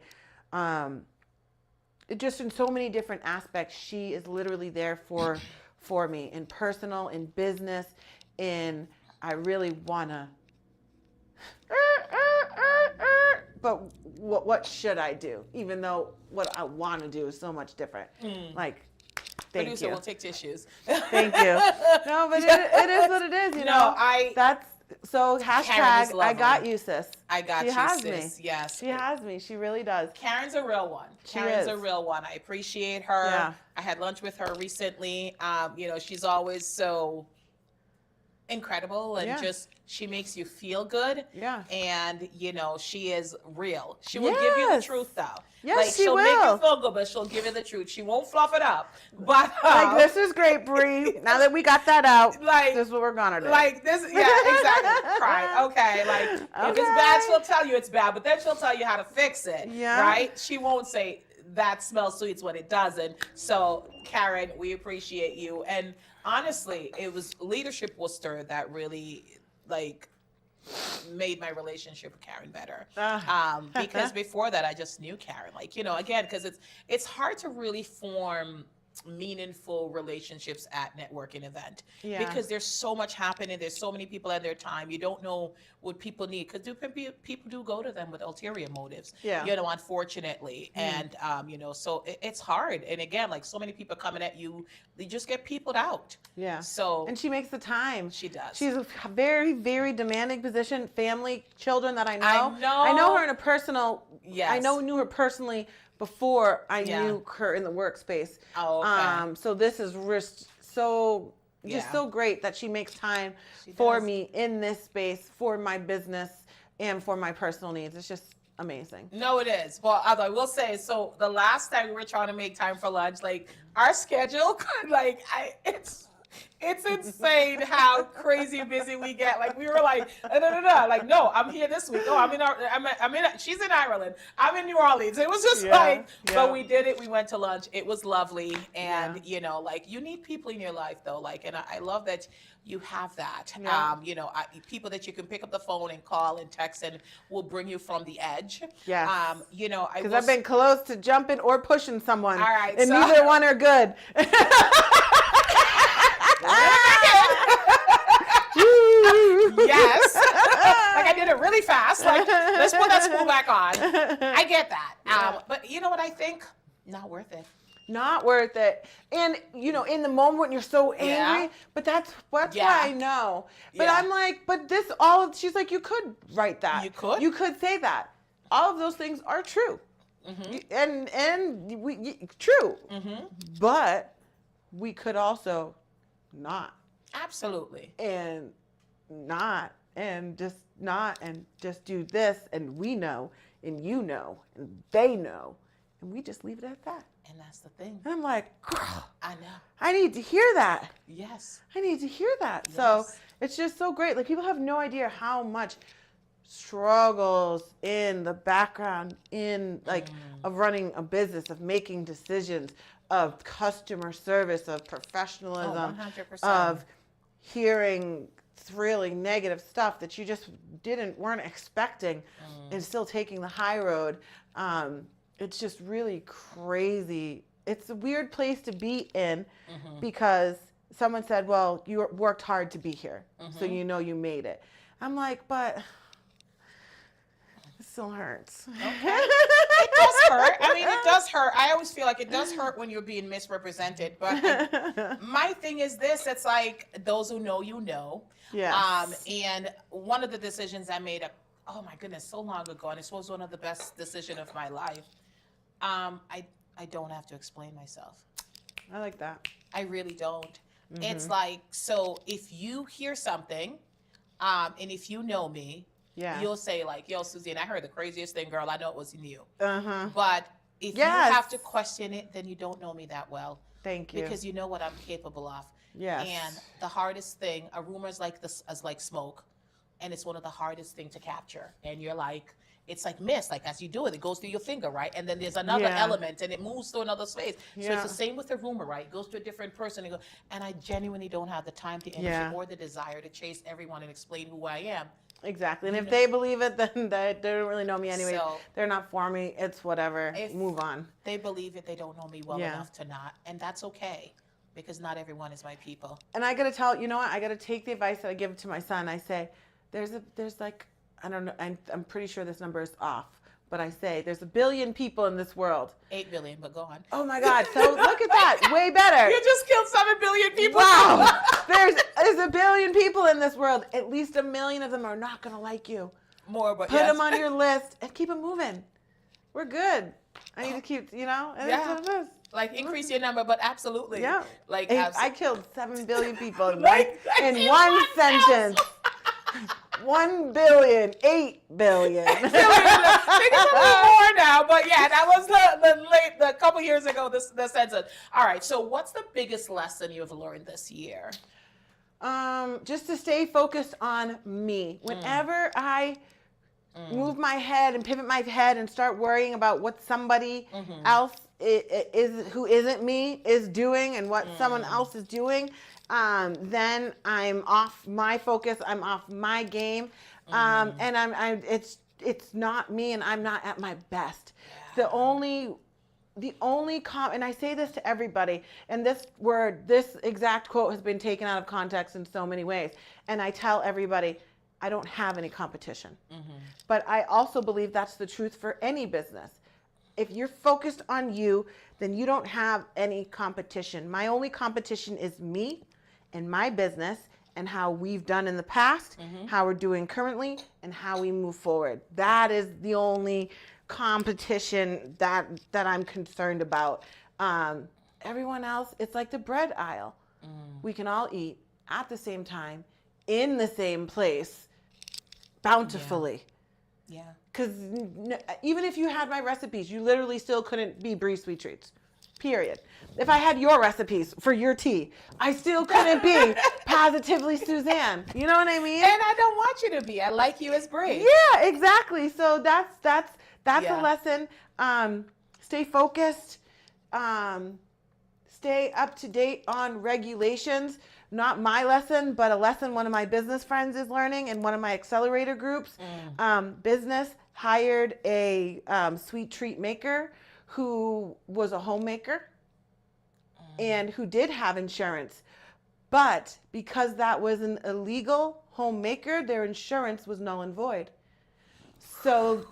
it just in so many different aspects. She is literally there for me in personal, in business, in I really wanna. But what should I do? Even though what I want to do is so much different. Like, thank Producer, you. we'll take tissues. Thank you. No, but it is what it is. You know, that's so hashtag. I got you, sis. I got she you, has sis. Me. Yes, she has me. She really does. Karen's a real one. Karen's a real one. I appreciate her. Yeah. I had lunch with her recently. You know, she's always so incredible and just she makes you feel good. Yeah. And you know, she is real. She will give you the truth though. Yes, like, she'll make you feel good, but she'll give you the truth. She won't fluff it up. But like, this is great, Bree. Now that we got that out, like, this is what we're gonna do. Like this, yeah, exactly. Cry. Okay, like if it's bad, she'll tell you it's bad, but then she'll tell you how to fix it. Yeah. Right? She won't say that smells sweet when it doesn't. So Karen, we appreciate you. And honestly, it was Leadership Worcester that really like made my relationship with Karen better. Because before that, I just knew Karen. Like, you know, again, because it's hard to really form meaningful relationships at networking event because there's so much happening. There's so many people at their time. You don't know what people need because people do go to them with ulterior motives. You know, unfortunately, and you know, so it's hard. And again, like so many people coming at you, they just get peopled out. Yeah. So and she makes the time. She does. She's a very, very demanding position. Family, children that I know. I know her in a personal. Yes. I knew her personally before I knew her in the workspace. Oh, okay. So this is just so great that she makes time for me in this space, for my business, and for my personal needs. It's just amazing. No, it is. Well, I will say, so the last time we were trying to make time for lunch, like our schedule could it's insane how crazy busy we get. Like we were like, like, no, I'm here this week. Oh, she's in Ireland. I'm in New Orleans. It was just but we did it. We went to lunch. It was lovely. And you know, like you need people in your life though. Like, and I love that you have that. You know, people that you can pick up the phone and call and text and will bring you from the edge. Yeah. You know, because I've been close to jumping or pushing someone. All right. And neither one are good. Yes. Like I did it really fast. Like, let's put that spool back on. I get that. But you know what I think? Not worth it. Not worth it. And, you know, in the moment when you're so angry, but that's why I know. But I'm like, but this, she's like, you could write that. You could? You could say that. All of those things are true. Mm-hmm. And true. Mm-hmm. But we could also not. Absolutely. And just do this, and we know, and you know, and they know, and we just leave it at that. And that's the thing. And I'm like, girl, I know. I need to hear that. Yes. I need to hear that. Yes. So it's just so great. Like people have no idea how much struggles in the background of running a business, of making decisions, of customer service, of professionalism, 100%. Of hearing really negative stuff that you just weren't expecting and still taking the high road. It's just really crazy. It's a weird place to be in because someone said, well, you worked hard to be here. So you know you made it. I'm like, but it still hurts. Okay. It does hurt. I mean, it does hurt. I always feel like it does hurt when you're being misrepresented. But my thing is this, it's like those who know, you know. Yes. And one of the decisions I made, oh my goodness, so long ago, and this was one of the best decisions of my life. I I don't have to explain myself. I like that. I really don't. It's like, so if you hear something, and if you know me, you'll say like, yo, Suzanne, I heard the craziest thing, girl. I know it wasn't you. But if you have to question it, then you don't know me that well. Thank you. Because you know what I'm capable of. Yes. And the hardest thing, a rumor is like this, is like smoke, and it's one of the hardest thing to capture. And you're like, it's like mist, like as you do it, it goes through your finger, right? And then there's another element and it moves to another space. So it's the same with the rumor, right? It goes to a different person. And I genuinely don't have the time, the energy, or the desire to chase everyone and explain who I am. Exactly. And if they believe it, then they don't really know me anyway. So, they're not for me. It's whatever. Move on. They believe it. They don't know me well enough to not. And that's okay, because not everyone is my people. And I got to tell, you know what? I got to take the advice that I give to my son. I say, there's like, I don't know, I'm pretty sure this number is off, but I say there's 1 billion people in this world. 8 billion, but go on. Oh my God. So look at that. Way better. You just killed 7 billion people. Wow. there's 1 billion people in this world. At least 1 million of them are not going to like you. More, but Put them on your list and keep them moving. We're good. I need to keep, and that's what it is. Like, increase your number, but absolutely. Yeah. Like, I killed 7 billion people in one sentence. 1 billion, 8 billion. Think it's a little more now, but yeah, that was the couple years ago. The sentence. All right. So, what's the biggest lesson you've learned this year? Just to stay focused on me. Whenever I move my head and pivot my head and start worrying about what somebody else is who isn't me is doing and what someone else is doing, then I'm off my focus. I'm off my game, and it's not me, and I'm not at my best. The only and I say this to everybody, and this exact quote has been taken out of context in so many ways, and I tell everybody, I don't have any competition. But I also believe that's the truth for any business. If you're focused on you, then you don't have any competition. My only competition is me and my business and how we've done in the past, how we're doing currently, and how we move forward. That is the only competition that I'm concerned about. Everyone else, it's like the bread aisle. We can all eat at the same time, in the same place, bountifully. Yeah. Because even if you had my recipes, you literally still couldn't be Bree Sweet Treats. Period. If I had your recipes for your tea, I still couldn't be Positively Suzanne. You know what I mean? And I don't want you to be. I like you as Bree. Yeah, exactly. So that's a lesson. Stay focused. Stay up to date on regulations. Not my lesson, but a lesson one of my business friends is learning in one of my accelerator groups. Business hired a sweet treat maker who was a homemaker and who did have insurance. But because that was an illegal homemaker, their insurance was null and void. So,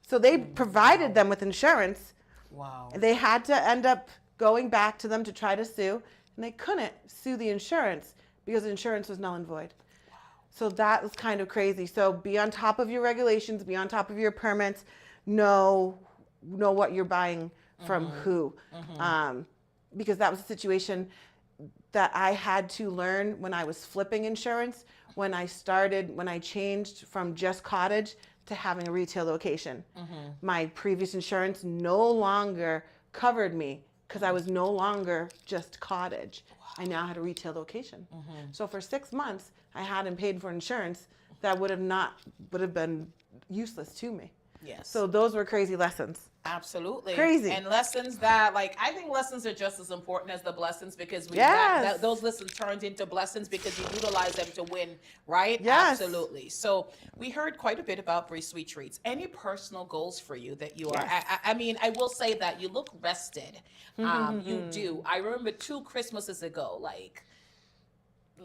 So they provided them with insurance. Wow. They had to end up going back to them to try to sue. And they couldn't sue the insurance because the insurance was null and void. Wow. So that was kind of crazy. So be on top of your regulations, be on top of your permits, know what you're buying from who. Because that was a situation that I had to learn when I was flipping insurance, when I changed from just cottage to having a retail location. My previous insurance no longer covered me because I was no longer just cottage. Wow. I now had a retail location. So for 6 months, I hadn't paid for insurance that would have been useless to me. Yes. So those were crazy lessons. Absolutely. Crazy. And lessons that, I think lessons are just as important as the blessings because those lessons turned into blessings because you utilize them to win, right? Yes. Absolutely. So we heard quite a bit about Bree Sweet Treats. Any personal goals for you that you are? I mean, I will say that you look rested. You do. I remember 2 Christmases ago,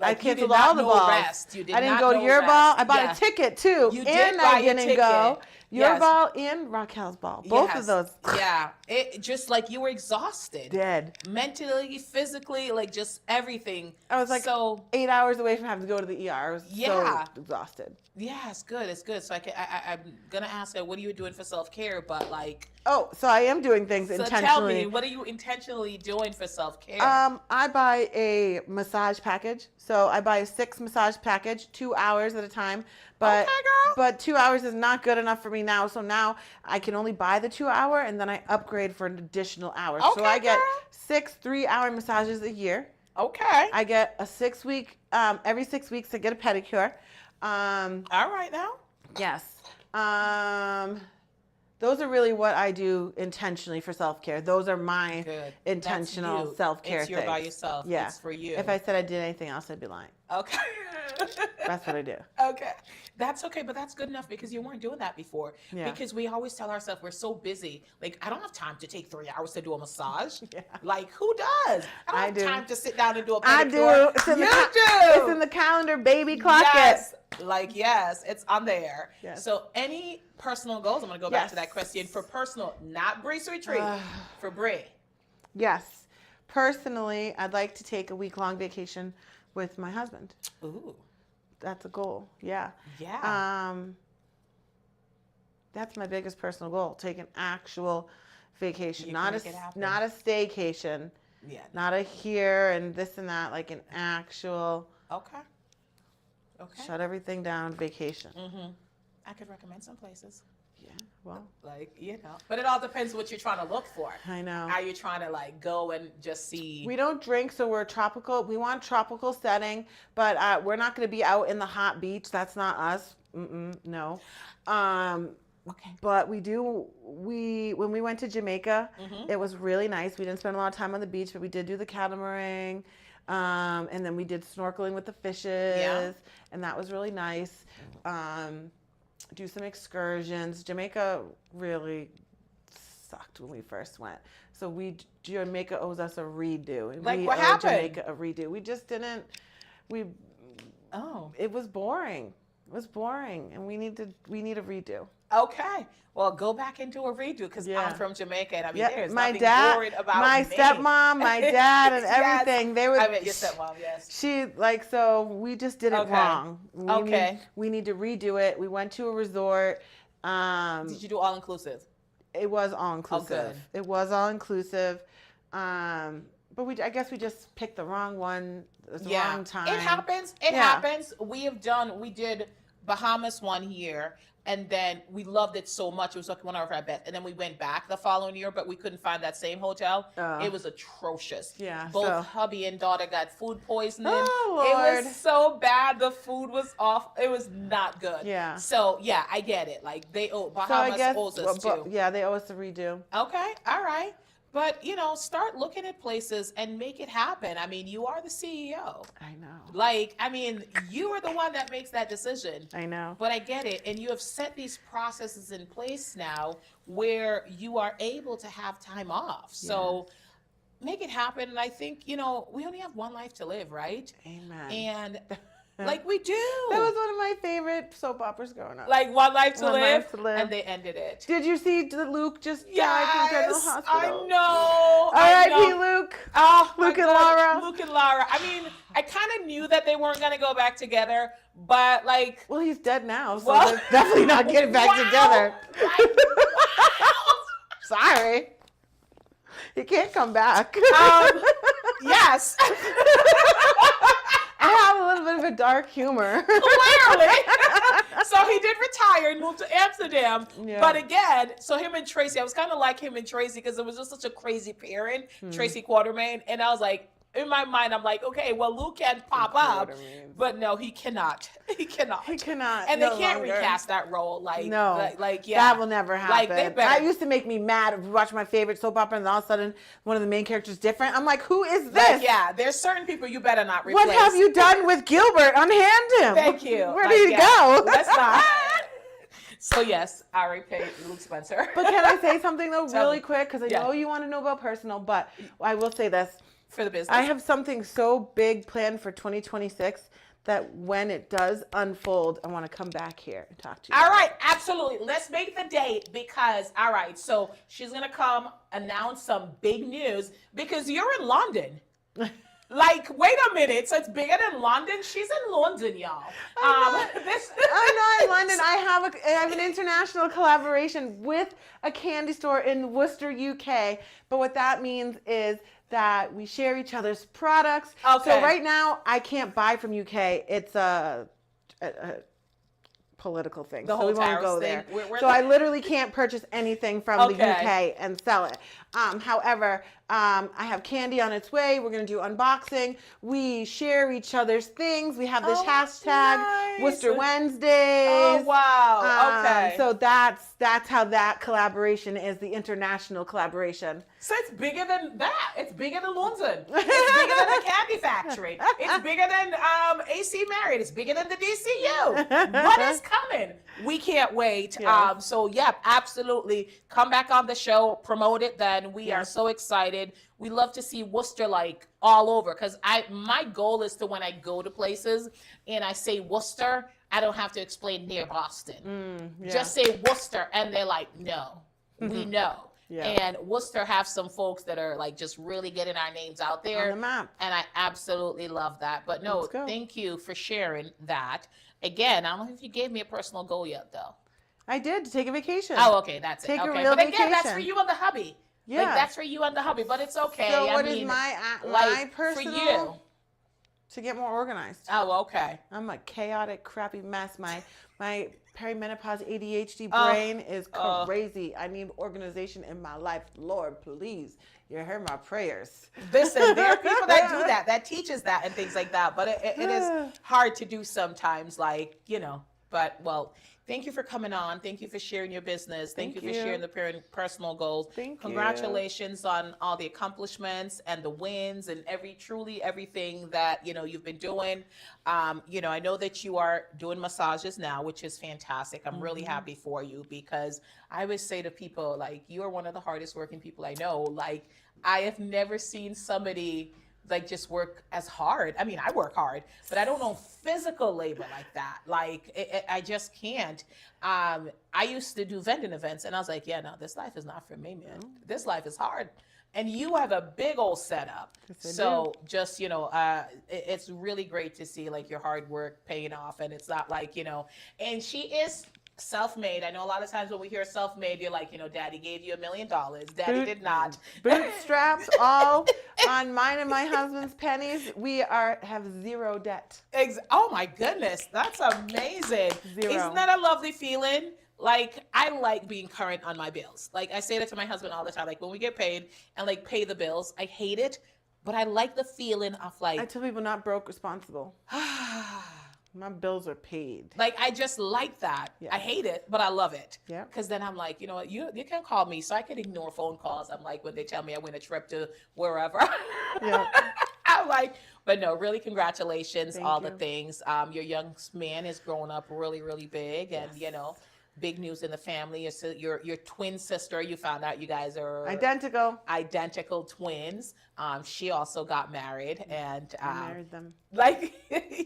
I canceled all the balls. Rest. You did I didn't not go to know your rest. ball. I bought a ticket too. You did and buy I didn't a ticket. go. Your Yes. ball and Raquel's ball. Both Yes. of those. Yeah. It just like you were exhausted. Dead. Mentally, physically, like just everything. I was like so 8 hours away from having to go to the ER. I was Yeah. so exhausted. yeah, it's good. It's good. So I'm gonna ask her, what are you doing for self-care? But like, Oh, so I am doing things so intentionally. tell me, what are you intentionally doing for self-care? I buy a massage package. So I buy a 6 massage package, 2 hours at a time. But Okay, girl. but 2 hours is not good enough for me now. So now I can only buy the 2 hour and then I upgrade for an additional hour. So Okay, I get girl. 6 3-hour massages a year. Okay. I get a 6 week, every 6 weeks I get a pedicure. All right now. Yes. Those are really what I do intentionally for self-care. Those are my Good. intentional That's you. self-care It's things. by yourself. Yeah. It's for you. If I said I did anything else, I'd be lying. Okay. That's what I do. Okay. That's okay, but that's good enough because you weren't doing that before. Yeah. Because we always tell ourselves we're so busy. Like, I don't have time to take 3 hours to do a massage. Yeah. Like, who does? I don't I have do. time to sit down and do a I pedicure. do. It's in You the do. It's in the calendar, baby. Clock Yes. it. Like, yes, it's on there. Yes. So any personal goals, I'm going to go back to that Yes. question. For personal, not Bree's Retreat. For Bree. Yes. Personally, I'd like to take a week-long vacation with my husband. Ooh. That's a goal. Yeah. Yeah. That's my biggest personal goal. Take an actual vacation, You not can a make it happen. not a staycation, Yeah. not a here and this and that. Like an actual Okay. Okay. shut everything down vacation. Mm-hmm. I could recommend some places. Yeah. Well, Like, but it all depends what you're trying to look for. I know. Are you trying to like go and just see? We don't drink, so we're tropical. We want tropical setting, but we're not going to be out in the hot beach. That's not us. No. Okay. But we do. When we went to Jamaica, Mm-hmm. it was really nice. We didn't spend a lot of time on the beach, but we did do the catamaran, and then we did snorkeling with the fishes, and that was really nice. Do some excursions. Jamaica really sucked when we first went. So Jamaica owes us a redo. Like, we what owe happened? Jamaica a redo. We just didn't. Oh. It was boring. It was boring, and we need a redo. Okay. Well, go back into a redo because Yeah. I'm from Jamaica, and I mean, Yeah, there's my nothing dad, boring about my me. stepmom, my dad, and Yes. everything. They were. I mean, your stepmom, yes. She so we just did it Okay. wrong. We Okay. need to redo it. We went to a resort. Did you do all inclusive? It was all inclusive. good. It was all inclusive. But I guess we just picked the wrong one. It was the wrong time. It happens. It Yeah. happens. We did Bahamas 1 year, and then we loved it so much. It was like one of our best. And then we went back the following year, but we couldn't find that same hotel. Oh. It was atrocious. Yeah, Both so- hubby and daughter got food poisoning. Oh, It Lord. was so bad. The food was off. It was not good. Yeah. So yeah, I get it. Like So Bahamas I guess, owes us too. yeah, they owe us a redo. Okay, all right. But, start looking at places and make it happen. I mean, you are the CEO. I know. Like, I mean, you are the one that makes that decision. I know. But I get it. And you have set these processes in place now where you are able to have time off. So make it happen. And I think, we only have one life to live, right? Amen. And like we do. That was one of my favorite soap operas growing up. Like One Life to One Live. Life to Live. And they ended it. Did you see that Luke just died from General Yes, Hospital? I know. R.I.P. Luke. Oh, Luke my and God. Laura. Luke and Laura. I mean, I kind of knew that they weren't going to go back together, but like. Well, he's dead now, so Well- they're definitely not getting back Wow. together. Wow. Sorry. He can't come back. Yes. I have a little bit of a dark humor. Clearly. So he did retire and moved to Amsterdam. Yeah. But again, so him and Tracy, I was kind of like him and Tracy because it was just such a crazy pairing, Tracy Quartermain. And I was like, in my mind, I'm like, okay, well, Luke can pop up. Quartermain. But no, he cannot. He cannot. He cannot. And no they can't longer. recast that role. Like, No. yeah. That will never happen. Like, they better. That used to make me mad if we watch my favorite soap opera and all of a sudden one of the main characters is different. I'm like, who is this? Like, yeah, there's certain people you better not replace. What have you done with Gilbert? Unhand him. Thank you. Where Like, did he go? Let's not. So yes, R.I.P. Luke Spencer. But can I say something though, Tell really me. quick? Because I Yeah. know you want to know about personal, but I will say this. For the business. I have something so big planned for 2026 that when it does unfold, I want to come back here and talk to you. All right, absolutely. Let's make the date because, all right, so she's going to come announce some big news because you're in London. Like, wait a minute. So it's bigger than London? She's in London, y'all. I'm not in London. I have an international collaboration with a candy store in Worcester, UK. But what that means is that we share each other's products. Okay. So right now, I can't buy from UK. It's a political thing. The so whole we won't tariffs go thing. there. I literally can't purchase anything from the UK and sell it. However, I have candy on its way. We're going to do unboxing. We share each other's things. We have this hashtag Worcester Wednesdays. Oh, wow. Okay. So that's how that collaboration is, the international collaboration. So it's bigger than that. It's bigger than London. It's bigger than the Candy Factory. It's bigger than AC Marriott. It's bigger than the DCU. What is coming? We can't wait. Yeah. So yeah, absolutely. Come back on the show, promote it. Then we are so excited. We love to see Worcester like all over because my goal is to when I go to places and I say Worcester, I don't have to explain near Boston. Just say Worcester, and they're like, no, we know. Yeah. And Worcester have some folks that are like just really getting our names out there on the map. And I absolutely love that. But no, thank you for sharing that. Again, I don't know if you gave me a personal goal yet, though. I did, to take a vacation. Oh, okay, that's take it. Take okay. a real But again, vacation. that's for you and the hubby. Yeah. Like, that's for you and the hubby, but it's okay. So what I mean, is my like, personal? For you. To get more organized. Oh, okay. I'm a chaotic, crappy mess. My perimenopause ADHD brain is crazy. I need organization in my life. Lord, please. You heard my prayers. Listen, there are people that do that teaches that and things like that. But it is hard to do sometimes, like, but well, thank you for coming on. Thank you for sharing your business. Thank you for sharing the personal goals. Congratulations on all the accomplishments and the wins and truly everything that, you've been doing. I know that you are doing massages now, which is fantastic. I'm really happy for you because I always say to people, like, you are one of the hardest working people I know. Like, I have never seen somebody like just work as hard. I mean, I work hard, but I don't know physical labor like that. Like I just can't. I used to do vending events and I was like, yeah, no, this life is not for me, man. This life is hard. And you have a big old setup. Yes, so just, it's really great to see like your hard work paying off. And it's not like, and she is self-made. I know a lot of times when we hear self-made, you're like, daddy gave you $1 million. Daddy did not. Bootstraps all on mine and my husband's pennies. We have zero debt. Oh my goodness. That's amazing. Zero. Isn't that a lovely feeling? Like, I like being current on my bills. Like, I say that to my husband all the time. Like, when we get paid and like pay the bills, I hate it, but I like the feeling of like. I tell people not broke, responsible. My bills are paid. Like, I just like that. Yeah. I hate it, but I love it. Yeah. Because then I'm like, you know what, you can call me, so I can ignore phone calls. I'm like, when they tell me I win a trip to wherever. Yeah. I'm like, but no, really congratulations, the things. Your young man is growing up really, really big, and big news in the family. Your twin sister, you found out you guys are identical twins. She also got married, and I married them. Like,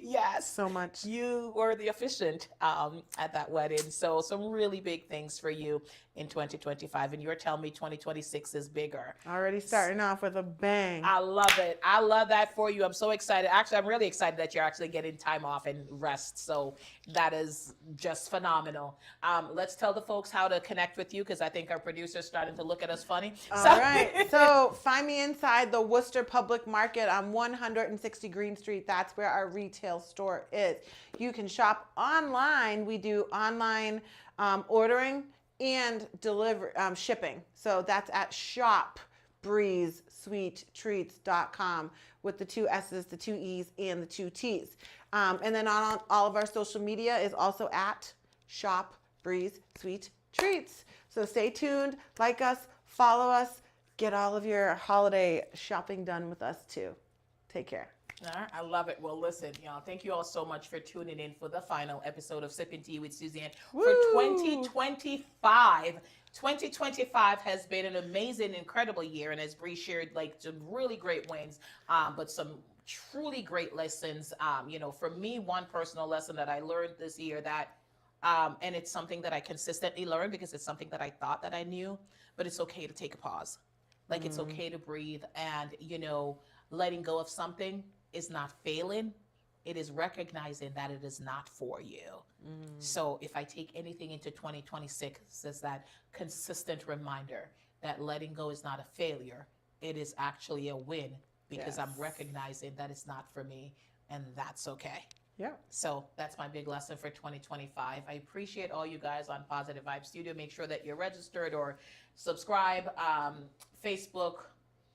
yes, so much. You were the officiant at that wedding. So some really big things for you in 2025, and you're telling me 2026 is bigger. Already starting off with a bang. I love it. I love that for you. I'm so excited. Actually, I'm really excited that you're actually getting time off and rest. So that is just phenomenal. Let's tell the folks how to connect with you, because I think our producer's starting to look at us funny. All right. So find me inside the Worcester Public Market on 160 Green Street. That's where our retail store is. You can shop online. We do online ordering and shipping. So that's at shopbreezesweettreats.com with the 2 S's, the 2 E's, and the 2 T's. And then on all of our social media is also at Shop Breeze Sweet Treats. So stay tuned, like us, follow us, get all of your holiday shopping done with us too. Take care. All right, I love it. Well, listen, y'all, thank you all so much for tuning in for the final episode of Sipping Tea with Suzanne for 2025. 2025 has been an amazing, incredible year, and as Bree shared, like some really great wins, but some truly great lessons. For me, one personal lesson that I learned this year that, and it's something that I consistently learn because it's something that I thought that I knew, but it's okay to take a pause. Like it's okay to breathe, and letting go of something is not failing. It is recognizing that it is not for you. So if I take anything into 2026, it's that consistent reminder that letting go is not a failure. It is actually a win because I'm recognizing that it's not for me, and that's okay. Yeah. So that's my big lesson for 2025. I appreciate all you guys on Positive Vibe Studio. Make sure that you're registered or subscribe. Facebook,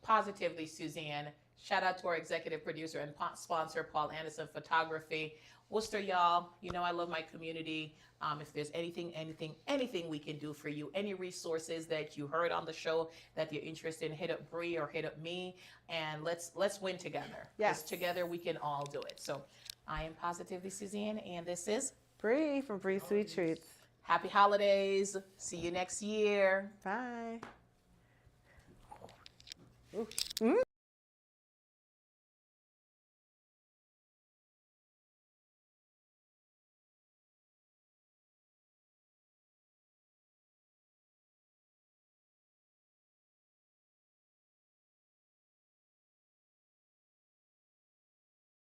Positively Suzanne. Shout out to our executive producer and sponsor, Paul Anderson Photography. Worcester, y'all, I love my community. If there's anything we can do for you, any resources that you heard on the show that you're interested in, hit up Bree or hit up me, and let's win together. Yes. 'Cause together we can all do it. So I am Positively Suzanne, and this is Bree from Bree Sweet Treats. Happy Holidays. See you next year. Bye. Ooh.